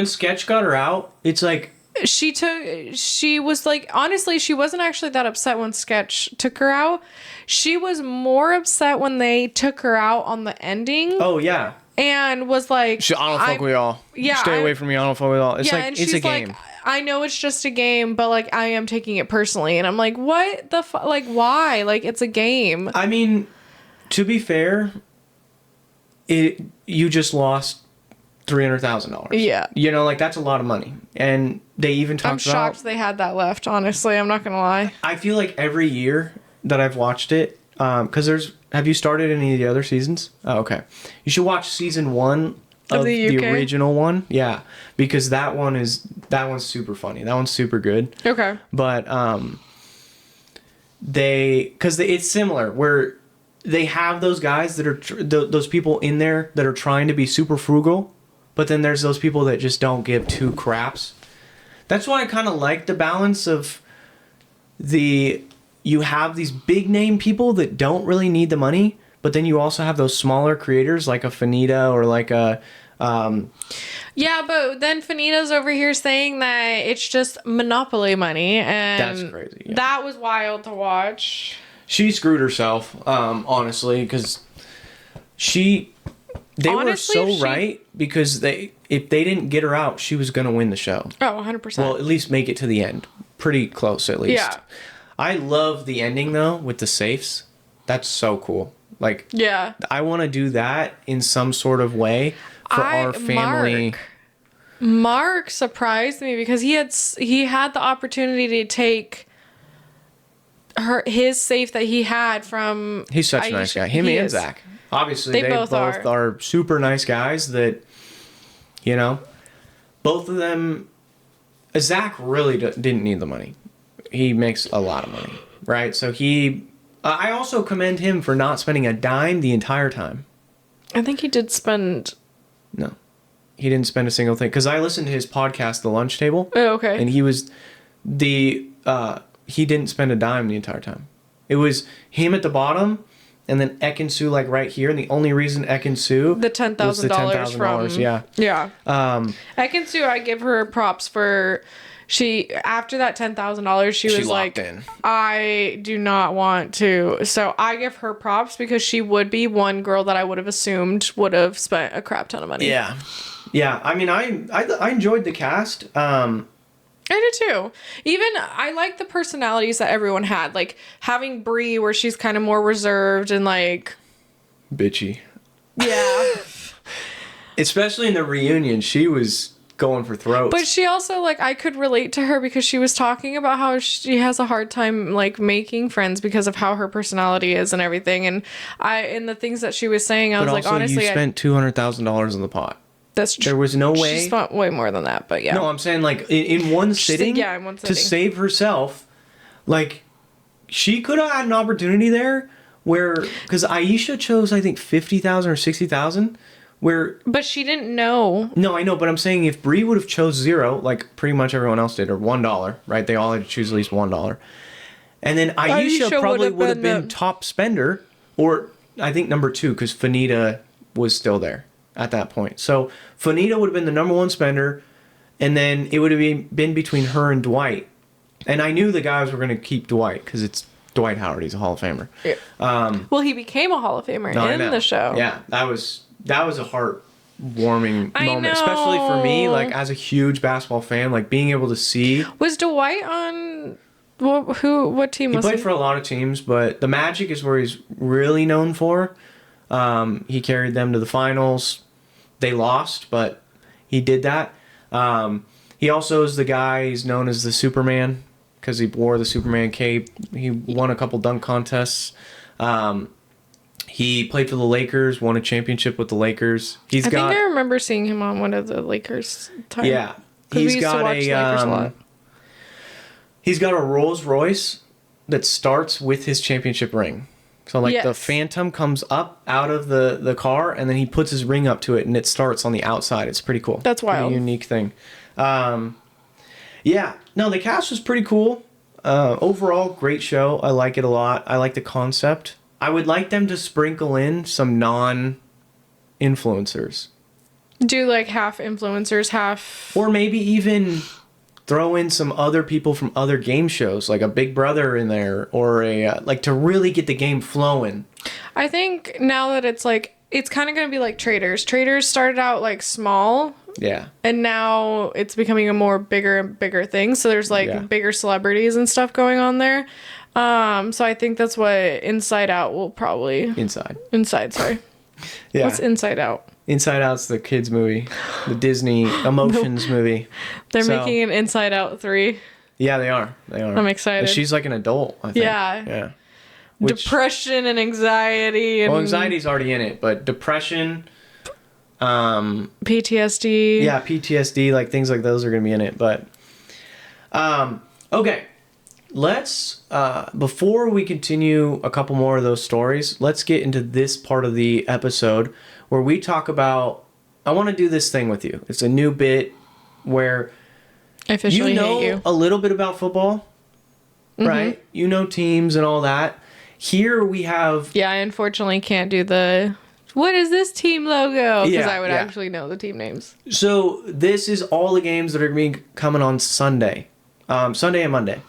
Sketch got her out, it's like she was like, honestly, she wasn't actually that upset when Sketch took her out. She was more upset when they took her out on the ending. Oh yeah. And was like, I don't fuck with y'all. Yeah, stay away from me. I don't fuck with y'all. It's like, it's a game. Like, I know it's just a game, but like, I am taking it personally. And I'm like, what the fuck? Like, why? Like, it's a game. I mean, to be fair, you just lost $300,000. Yeah. Like, that's a lot of money. And they even talked about... I'm shocked they had that left, honestly. I'm not going to lie. I feel like every year that I've watched it, because there's Have you started any of the other seasons? Oh, okay. You should watch season 1 of the original one. Yeah, because that one's super funny. That one's super good. Okay. But it's similar where they have those guys that are those people in there that are trying to be super frugal, but then there's those people that just don't give two craps. That's why I kind of like the balance of you have these big name people that don't really need the money, but then you also have those smaller creators like a Fanita or like a yeah, but then Fanita's over here saying that it's just monopoly money, and that's crazy. Yeah. That was wild to watch. She screwed herself, honestly, because they were so right, because if they didn't get her out, she was going to win the show. Oh, 100%. Well, at least make it to the end. Pretty close, at least. Yeah. I love the ending, though, with the safes. That's so cool. Like, yeah. I want to do that in some sort of way for our family. Mark surprised me because he had the opportunity to take his safe that he had from. He's such a nice guy. Him and Zach. Obviously, they both are super nice guys that, both of them. Zach really didn't need the money. He makes a lot of money, right? So I also commend him for not spending a dime the entire time. I think he did spend. No, he didn't spend a single thing. Because I listened to his podcast, The Lunch Table. Oh, okay. And he didn't spend a dime the entire time. It was him at the bottom, and then Ekin-Su like right here. And the only reason Ekin-Su the $10,000 from yeah. Ekin-Su, I give her props for. After that $10,000, she was like, in. I do not want to. So I give her props because she would be one girl that I would have assumed would have spent a crap ton of money. Yeah. Yeah. I mean, I enjoyed the cast. I did too. Even I like the personalities that everyone had. Like having Brie where she's kind of more reserved and like bitchy. Yeah. Especially in the reunion, she was going for throats. But she also, like, I could relate to her because she was talking about how she has a hard time, like, making friends because of how her personality is and everything. And the things that she was saying, I was like, honestly, you spent $200,000 in the pot. That's true. There was no way. She spent way more than that, but yeah. No, I'm saying, like, in one sitting. Yeah, in one sitting. To save herself, like, she could have had an opportunity there where, because Aisha chose, I think, $50,000 or $60,000. But she didn't know. No, I know, but I'm saying if Brie would have chose 0, like pretty much everyone else did, or $1, right? They all had to choose at least $1. And then Aisha probably would have been top spender, or I think number 2, because Fanita was still there at that point. So Fanita would have been the number 1 spender, and then it would have been between her and Dwight. And I knew the guys were going to keep Dwight, because it's Dwight Howard. He's a Hall of Famer. Yeah. Well, he became a Hall of Famer in the show. Yeah, that was a heartwarming moment, especially for me, like as a huge basketball fan, like being able to see. Was Dwight on what team was he? He played for a lot of teams, but the Magic is where he's really known for. He carried them to the finals. They lost, but he did that. He also is the guy, he's known as the Superman because he wore the Superman cape. He won a couple dunk contests. He played for the Lakers, won a championship with the Lakers. I think I remember seeing him on one of the Lakers times. Yeah. He's got a Rolls Royce that starts with his championship ring. So like the Phantom comes up out of the car and then he puts his ring up to it and it starts on the outside. It's pretty cool. That's wild. Pretty unique thing. Yeah. No, the cast was pretty cool. Overall, great show. I like it a lot. I like the concept. I would like them to sprinkle in some non-influencers. Do like half influencers, half... Or maybe even throw in some other people from other game shows, like a Big Brother in there, or like to really get the game flowing. I think now that it's like, it's kind of going to be like Traders. Traders started out like small. Yeah. And now it's becoming a more bigger and bigger thing. So there's like bigger celebrities and stuff going on there. So I think that's what Inside Out will probably... Inside, sorry. Yeah. What's Inside Out? Inside Out's the kids movie. The Disney Emotions movie. They're making an Inside Out 3. Yeah, they are. I'm excited. She's like an adult, I think. Yeah. depression and anxiety. And well, anxiety's already in it, but depression, PTSD. yeah, PTSD, like things like those are going to be in it. But okay, let's before we continue a couple more of those stories, let's get into this part of the episode where we talk about. I want to do this thing with you. It's a new bit where I officially you know hate you. a little bit about football, right? You know teams and all that. Here we have Yeah, I unfortunately can't do the what is this team logo? Because Yeah, I would yeah. actually know the team names. So this is all the games that are going to be coming on Sunday, Sunday and Monday.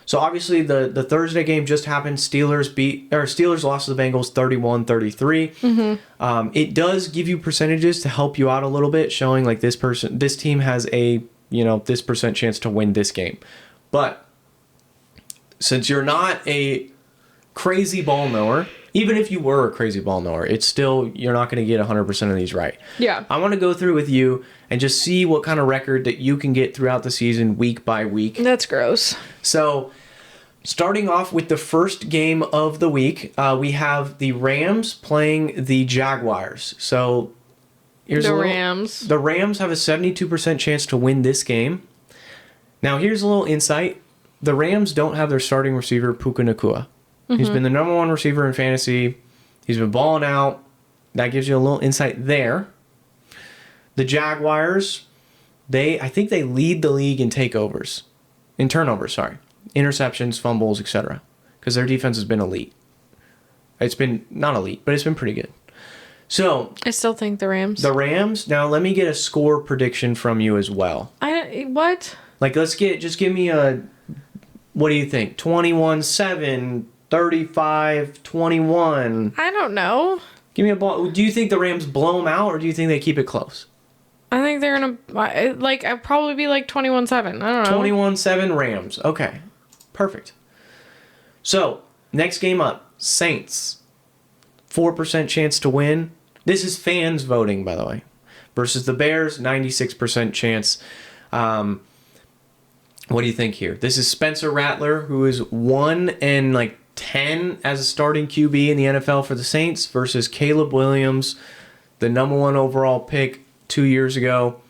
So obviously the Thursday game just happened. Steelers lost to the Bengals 31-33. It does give you percentages to help you out a little bit, showing like this team has a this percent chance to win this game. But since you're not a crazy ball knower, even if you were a crazy ball knower, it's still, you're not going to get 100% of these right. Yeah. I want to go through with you and just see what kind of record that you can get throughout the season week by week. That's gross. So, starting off with the first game of the week, we have the Rams playing the Jaguars. So, here's Rams. The Rams have a 72% chance to win this game. Now, here's a little insight. The Rams don't have their starting receiver, Puka Nacua. He's been the number one receiver in fantasy. He's been balling out. That gives you a little insight there. The Jaguars, I think they lead the league in turnovers, interceptions, fumbles, etc. Because their defense has been elite. It's been not elite, but it's been pretty good. So I still think the Rams. the Rams. Now let me get a score prediction from you as well. What? Like just give me a. What do you think? 21-7. 35-21. I don't know. Give me a ball. Do you think the Rams blow them out, or do you think they keep it close? I think they're gonna I'd probably be like 21-7. I don't know. 21-7 Rams. Okay, perfect. So next game up, Saints. 4% chance to win. This is fans voting, by the way, versus the Bears. 96% chance. What do you think here? This is Spencer Rattler, who is 1-10 as a starting QB in the NFL for the Saints, versus Caleb Williams, the number one overall pick 2 years ago.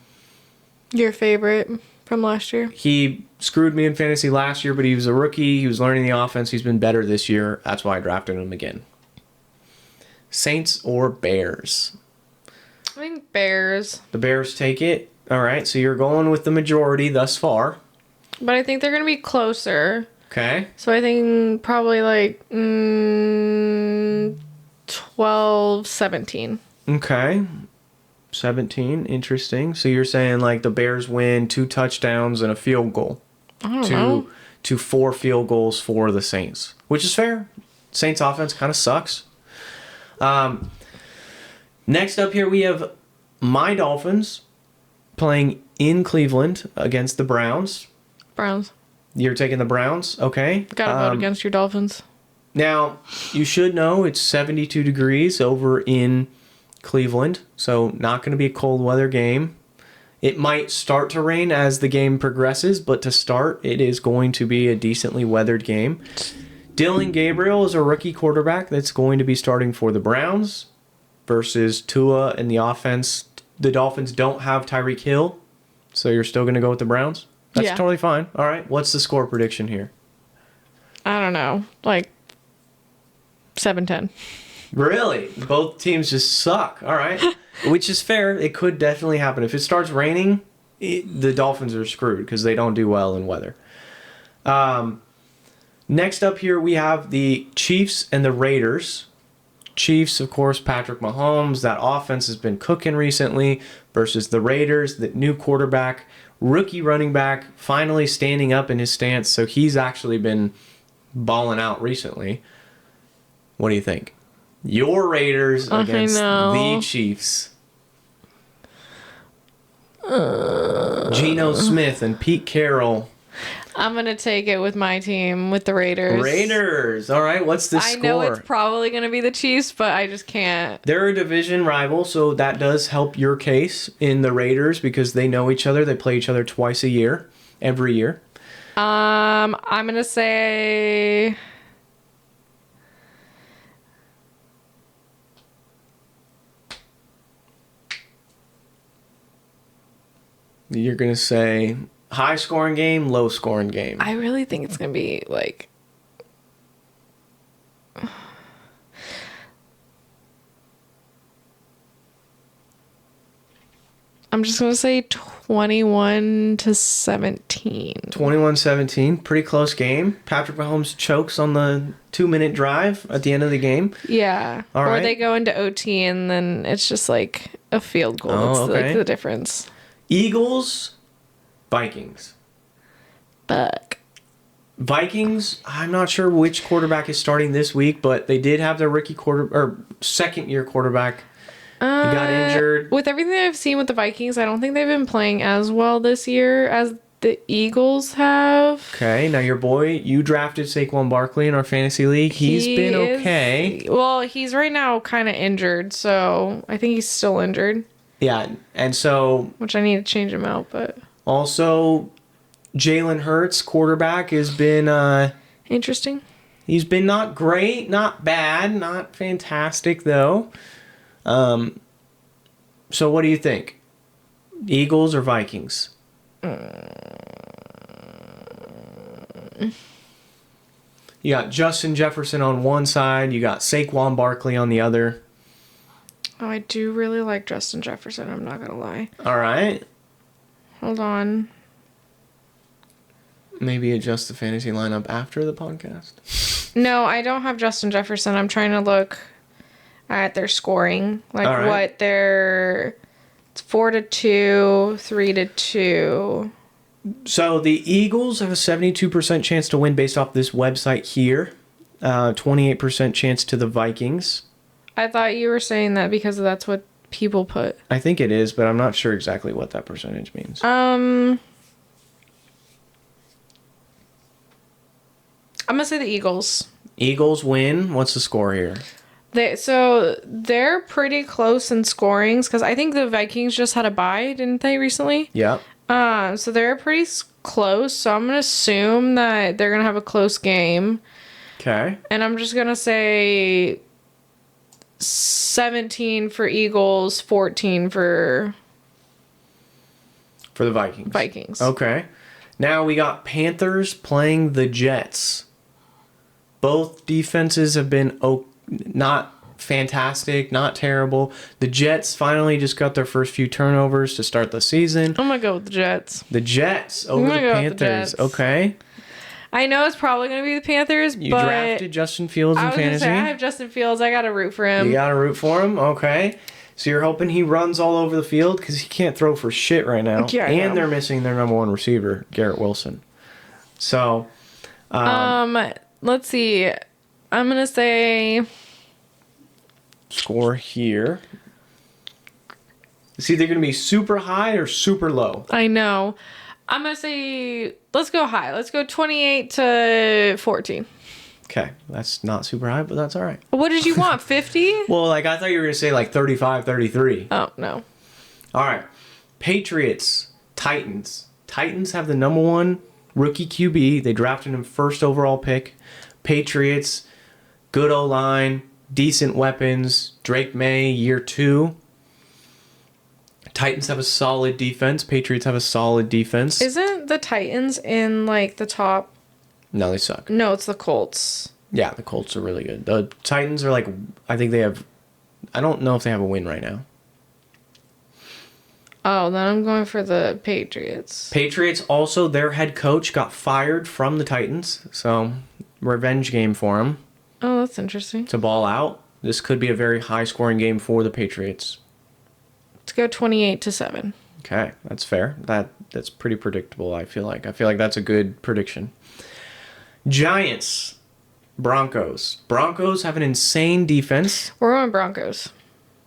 Your favorite from last year? He screwed me in fantasy last year, but he was a rookie. He was learning the offense. He's been better this year. That's why I drafted him again. Saints or Bears? I think Bears. The Bears take it. All right, so you're going with the majority thus far. But I think they're going to be closer. Okay. So I think probably like 12-17. Okay. 17. Interesting. So you're saying like the Bears win 2 touchdowns and a field goal. I don't know. To 4 field goals for the Saints, which is fair. Saints offense kind of sucks. Next up here we have my Dolphins playing in Cleveland against the Browns. Browns. You're taking the Browns? Okay. Gotta vote against your Dolphins. Now, you should know it's 72 degrees over in Cleveland, so not going to be a cold weather game. It might start to rain as the game progresses, but to start, it is going to be a decently weathered game. Dylan Gabriel is a rookie quarterback that's going to be starting for the Browns versus Tua and the offense. The Dolphins don't have Tyreek Hill, so you're still going to go with the Browns? That's totally fine. All right. What's the score prediction here? I don't know. Like 7-10. Really? Both teams just suck. All right. Which is fair. It could definitely happen. If it starts raining, the Dolphins are screwed because they don't do well in weather. Next up here, we have the Chiefs and the Raiders. Chiefs, of course, Patrick Mahomes. That offense has been cooking recently versus the Raiders, the new quarterback. Rookie running back finally standing up in his stance, so he's actually been balling out recently. What do you think? Your Raiders against the Chiefs. Geno Smith and Pete Carroll. I'm going to take it with my team, with the Raiders. Raiders. All right, what's the score? I know it's probably going to be the Chiefs, but I just can't. They're a division rival, so that does help your case in the Raiders because they know each other. They play each other twice a year, every year. I'm going to say You're going to say high scoring game, low scoring game. I really think it's going to be like... I'm just going to say 21-17. 21-17, pretty close game. Patrick Mahomes chokes on the 2-minute drive at the end of the game. Yeah. All right. Or they go into OT and then it's just like a field goal. Oh, That's okay. like the difference. Eagles, Vikings. Fuck. Vikings, I'm not sure which quarterback is starting this week, but they did have their second-year quarterback. He got injured. With everything I've seen with the Vikings, I don't think they've been playing as well this year as the Eagles have. Okay, now your boy, you drafted Saquon Barkley in our fantasy league. He's been okay. Well, he's right now kind of injured, so I think he's still injured. Yeah, and so... Which I need to change him out, but... Also, Jalen Hurts, quarterback, has been... Interesting. He's been not great, not bad, not fantastic, though. So what do you think? Eagles or Vikings? You got Justin Jefferson on one side. You got Saquon Barkley on the other. Oh, I do really like Justin Jefferson. I'm not going to lie. All right. Hold on. Maybe adjust the fantasy lineup after the podcast. No, I don't have Justin Jefferson. I'm trying to look at their scoring. Like All right. what their... It's 4-2, 3-2. So the Eagles have a 72% chance to win based off this website here. 28% chance to the Vikings. I thought you were saying that because that's what people put. I think it is, but I'm not sure exactly what that percentage means. I'm gonna say the Eagles. Eagles win. What's the score here? They're pretty close in scorings because I think the Vikings just had a bye, didn't they, recently? Yeah. So they're pretty close. So I'm gonna assume that they're gonna have a close game. Okay. And I'm just gonna say 17 for Eagles, 14 for the Vikings. Vikings. Okay. Now we got Panthers playing the Jets. Both defenses have been not fantastic, not terrible. The Jets finally just got their first few turnovers to start the season. I'm gonna go with the Jets. The Jets over the Panthers. Okay. I know it's probably gonna be the Panthers, You but drafted Justin Fields in I was gonna fantasy. say I have Justin Fields. I gotta root for him. You gotta root for him. Okay. So you're hoping he runs all over the field because he can't throw for shit right now. Yeah, I and know. they're missing their number one receiver, Garrett Wilson. So, Let's see. I'm gonna say score here. It's either going to be super high or super low. I know. I'm gonna say let's go high. Let's go 28-14. Okay, that's not super high, but that's all right. What did you want? 50? Well, like I thought you were going to say like 35-33. Oh no. All right. Patriots, Titans. Titans have the number one rookie QB. They drafted him first overall pick. Patriots, good O-line, decent weapons. Drake May, year 2. Titans have a solid defense. Patriots have a solid defense. Isn't the Titans in like the top? No, they suck. No, it's the Colts. Yeah, the Colts are really good. The Titans are like, I think they have, I don't know if they have a win right now. Oh, then I'm going for the Patriots. Patriots also, their head coach got fired from the Titans. So, revenge game for him Oh, that's interesting. to ball out. This could be a very high scoring game for the Patriots. Let's go 28-7. Okay, that's fair. That's pretty predictable, I feel like. I feel like that's a good prediction. Giants, Broncos. Broncos have an insane defense. We're going Broncos.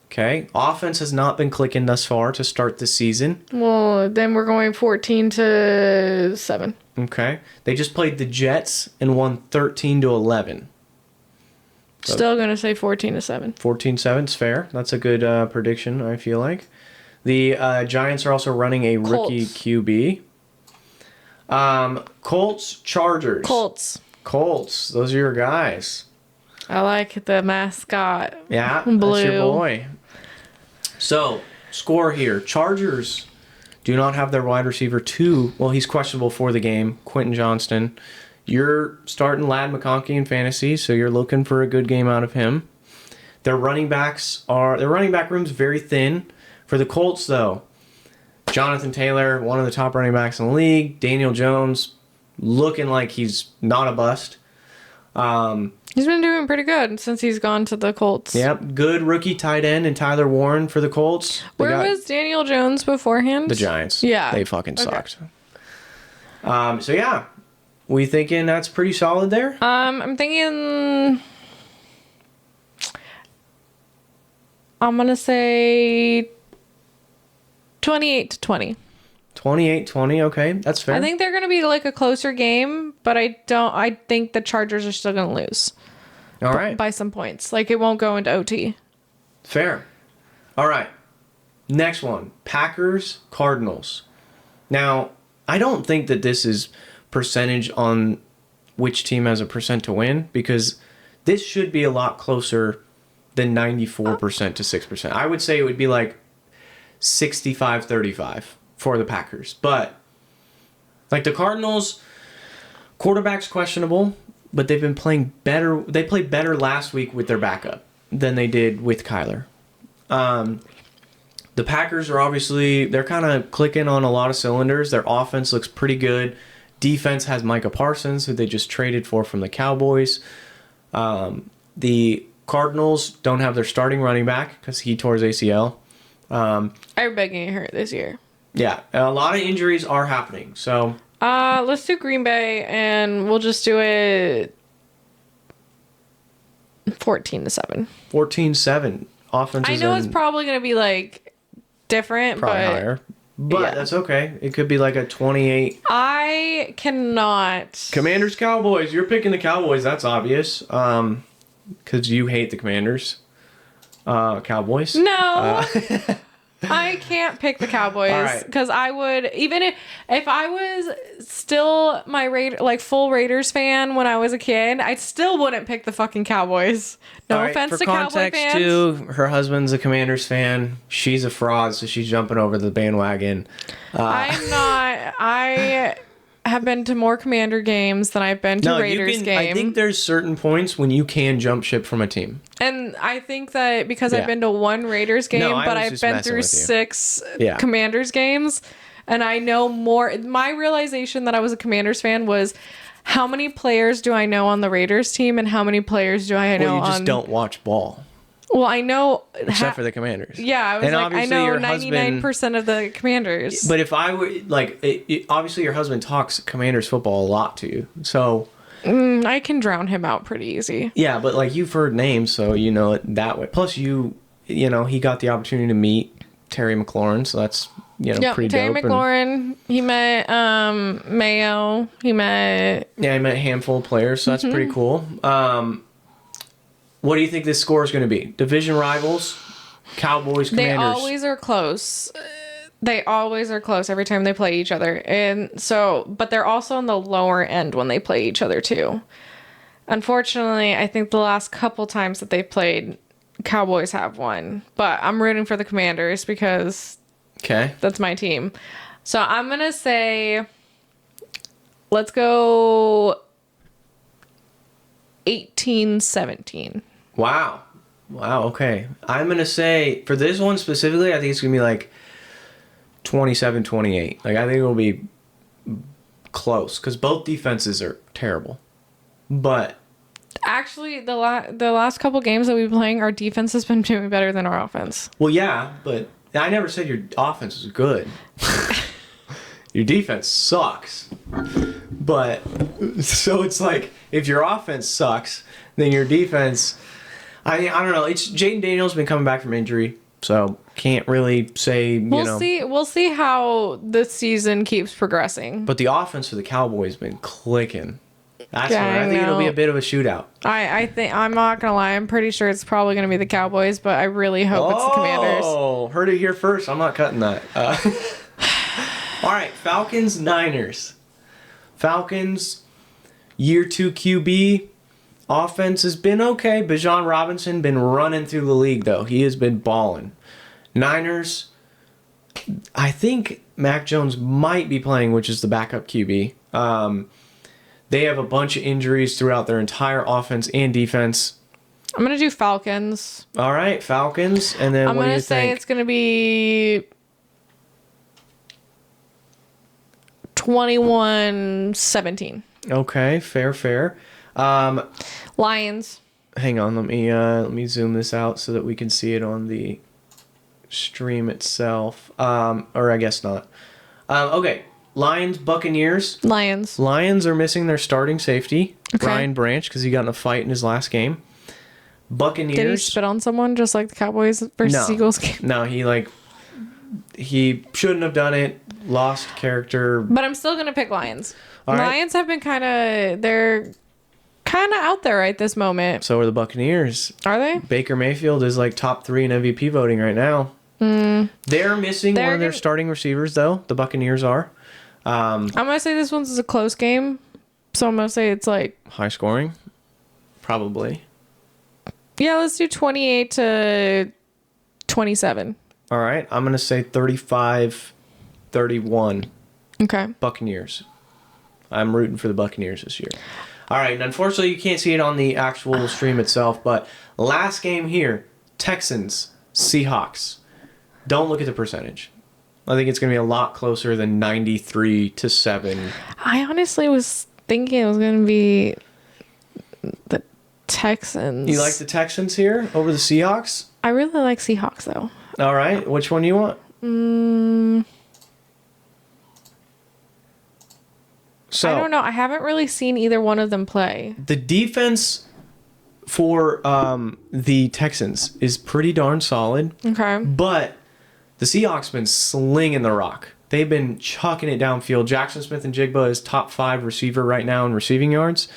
Okay, offense has not been clicking thus far to start the season. Well, then we're going 14-7. Okay, they just played the Jets and won 13-11. Still gonna say 14-7. 14-7 is fair. That's a good prediction, I feel like. The Giants are also running a rookie QB. Colts, Chargers. Colts. Those are your guys. I like the mascot. Yeah, Blue. that's your boy. So, score here. Chargers, do not have their wide receiver 2. Well, he's questionable for the game, Quentin Johnston. You're starting Ladd McConkey in fantasy, so you're looking for a good game out of him. Their running back room's very thin. For the Colts, though, Jonathan Taylor, one of the top running backs in the league. Daniel Jones, looking like he's not a bust. He's been doing pretty good since he's gone to the Colts. Yep, good rookie tight end and Tyler Warren for the Colts. Where was Daniel Jones beforehand? The Giants. Yeah. They fucking sucked. So yeah, we thinking that's pretty solid there? I'm thinking I'm going to say 28-20. 28-20, okay, that's fair. I think they're going to be like a closer game, but I think the Chargers are still going to lose. All right. By some points. Like, it won't go into OT. Fair. All right. Next one. Packers, Cardinals. Now, I don't think that this is percentage on which team has a percent to win, because this should be a lot closer than 94% to 6%. I would say it would be like 65-35 for the Packers. But, like, the Cardinals, quarterback's questionable, but they've been playing better. They played better last week with their backup than they did with Kyler. The Packers are obviously, they're kind of clicking on a lot of cylinders. Their offense looks pretty good. Defense has Micah Parsons, who they just traded for from the Cowboys. The Cardinals don't have their starting running back because he tore his ACL. Everybody getting hurt this year. Yeah, a lot of injuries are happening. So let's do Green Bay, and we'll just do it 14-7. 14-7. Offenses. I know it's probably going to be like different, probably but higher. But yeah. That's okay. It could be like a 28. I cannot. Commanders, Cowboys. You're picking the Cowboys. That's obvious. Because you hate the Commanders. Cowboys. No. I can't pick the Cowboys because I would, even if I was still full Raiders fan when I was a kid, I still wouldn't pick the fucking Cowboys. No offense to Cowboy fans. Too, her husband's a Commanders fan. She's a fraud, so she's jumping over the bandwagon. I'm not. I have been to more Commander games than I've been to Raiders games. I think there's certain points when you can jump ship from a team. And I think that because I've been to one Raiders game, but I've been through 6 Commanders games, and I know more. My realization that I was a Commanders fan was, how many players do I know on the Raiders team, and how many players do I know on... Well, you just don't watch ball. Well, I know... Except for the Commanders. Yeah, I was I know 99% of the Commanders. But if I were, obviously your husband talks Commanders football a lot to you, so... I can drown him out pretty easy. Yeah, but, you've heard names, so you know it that way. Plus, he got the opportunity to meet Terry McLaurin, so that's, pretty Terry dope. McLaurin, he met Mayo, he met... Yeah, he met a handful of players, so that's pretty cool. What do you think this score is going to be? Division rivals, Cowboys, Commanders. They always are close. They always are close every time they play each other. And so, but they're also on the lower end when they play each other too. Unfortunately, I think the last couple times that they've played, Cowboys have won. But I'm rooting for the Commanders because that's my team. So I'm going to say, let's go 18-17. Wow, okay. I'm going to say, for this one specifically, I think it's going to be 27-28. I think it'll be close because both defenses are terrible. But actually, the last couple games that we've been playing, our defense has been doing better than our offense. Well, yeah, but I never said your offense was good. Your defense sucks. But so it's if your offense sucks, then your defense... I don't know. It's Jaden Daniels been coming back from injury, so can't really say. We'll see how the season keeps progressing. But the offense for the Cowboys has been clicking. That's what I think it'll be a bit of a shootout. I think, I'm not gonna lie, I'm pretty sure it's probably gonna be the Cowboys, but I really hope it's the Commanders. Oh, heard it here first. I'm not cutting that. All right, Falcons, Niners. Falcons, year 2 QB. Offense has been okay. Bijan Robinson been running through the league, though. He has been balling. Niners, I think Mac Jones might be playing, which is the backup QB. They have a bunch of injuries throughout their entire offense and defense. I'm going to do Falcons. All right, Falcons. And then I'm what do going you to say think? it's going to be 21-17. Okay, fair. Lions. Hang on, let me zoom this out so that we can see it on the stream itself. Or I guess not. Okay, Lions, Buccaneers. Lions. Lions are missing their starting safety, Okay. Brian Branch, because he got in a fight in his last game. Buccaneers. Did he spit on someone just like the Cowboys versus Eagles game? No, he shouldn't have done it. Lost character. But I'm still going to pick Lions. All right. Lions have been they're kind of out there right this moment. So are the Buccaneers. Are they? Baker Mayfield is like top 3 in MVP voting right now. They're missing one of their starting receivers, though. The Buccaneers are. I'm going to say this one's a close game. So I'm going to say it's like... High scoring? Probably. Yeah, let's do 28-27. All right. I'm going to say 35-31 Okay. Buccaneers. I'm rooting for the Buccaneers this year. All right. And unfortunately, you can't see it on the actual stream itself, but last game here, Texans, Seahawks. Don't look at the percentage. I think it's going to be a lot closer than 93-7. I honestly was thinking it was going to be the Texans. You like the Texans here over the Seahawks? I really like Seahawks, though. All right. Which one do you want? So I don't know. I haven't really seen either one of them play. the defense for the Texans is pretty darn solid, Okay. but the Seahawks been slinging the rock. They've been chucking it downfield. Jackson Smith and Jigba is top 5 receiver right now in receiving yards.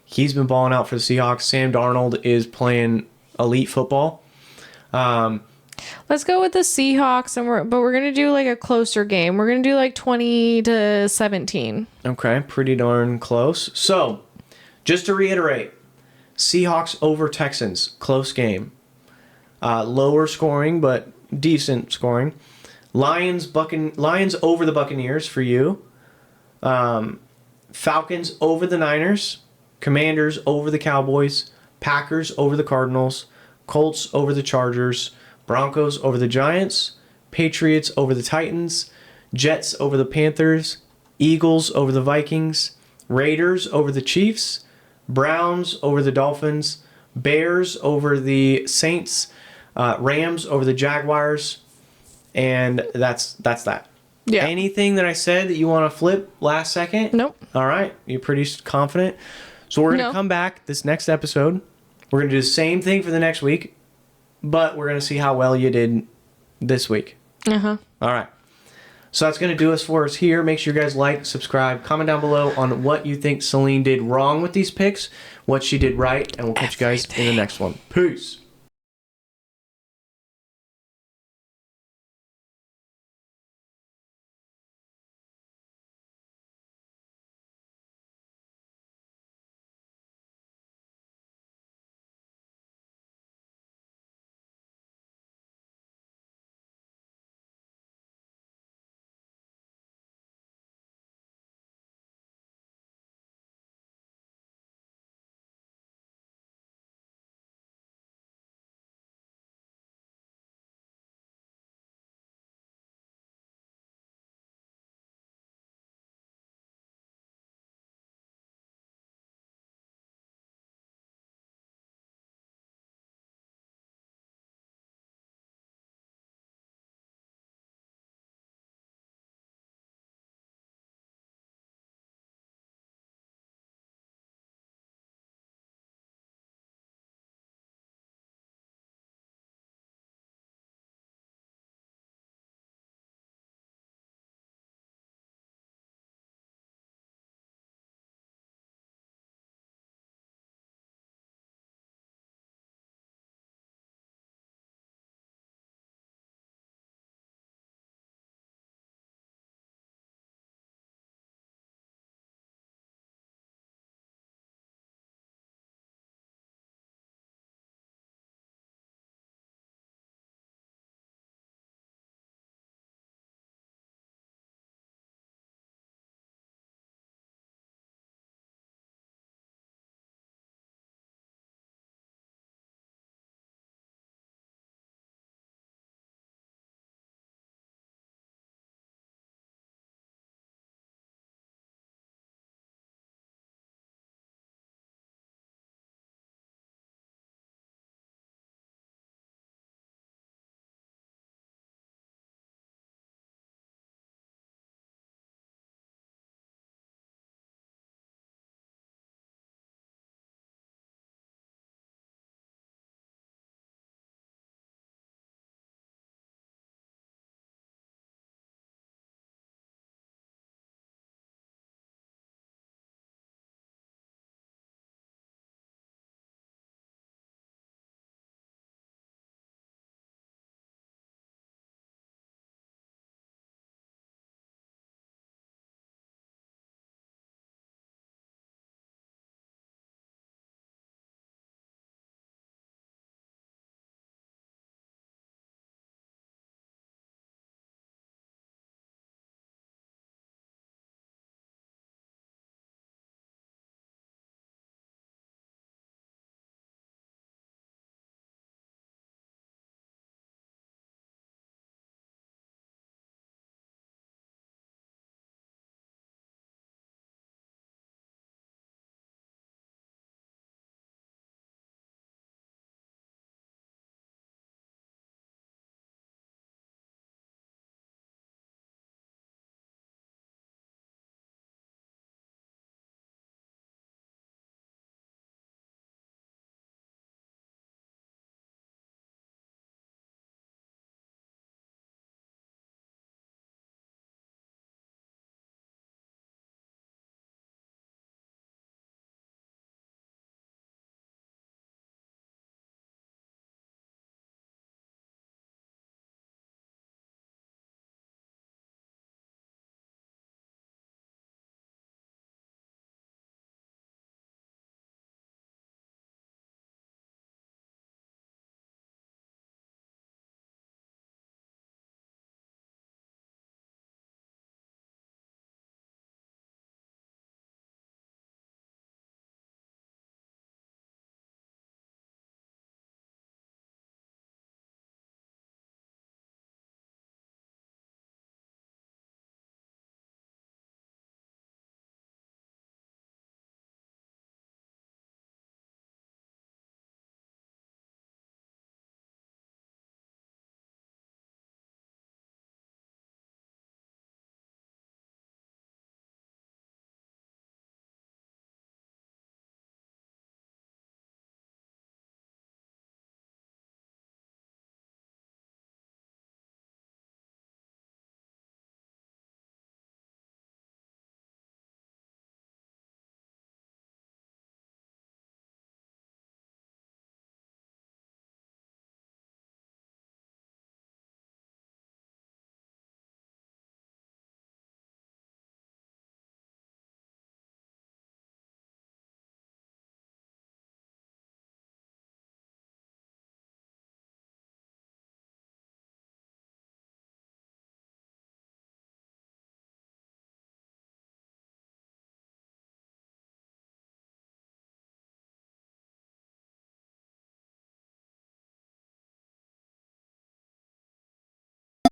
He's been balling out for the Seahawks. Sam Darnold is playing elite football. Let's go with the Seahawks, but we're gonna do like a closer game. We're gonna do like 20-17. Okay, pretty darn close. So, just to reiterate, Seahawks over Texans, close game. Lower scoring, but decent scoring. Lions over the Buccaneers for you. Falcons over the Niners. Commanders over the Cowboys. Packers over the Cardinals. Colts over the Chargers. Broncos over the Giants. Patriots over the Titans. Jets over the Panthers. Eagles over the Vikings. Raiders over the Chiefs. Browns over the Dolphins. Bears over the Saints. Rams over the Jaguars. And that's that. Yeah. Anything that I said that you want to flip last second? Nope. All right. You're pretty confident. So we're going to come back this next episode. We're going to do the same thing for the next week, but we're going to see how well you did this week. Uh-huh. All right. So that's going to do us for us here. Make sure you guys like, subscribe, comment down below on what you think Celine did wrong with these picks, what she did right, and we'll catch you guys in the next one. Peace.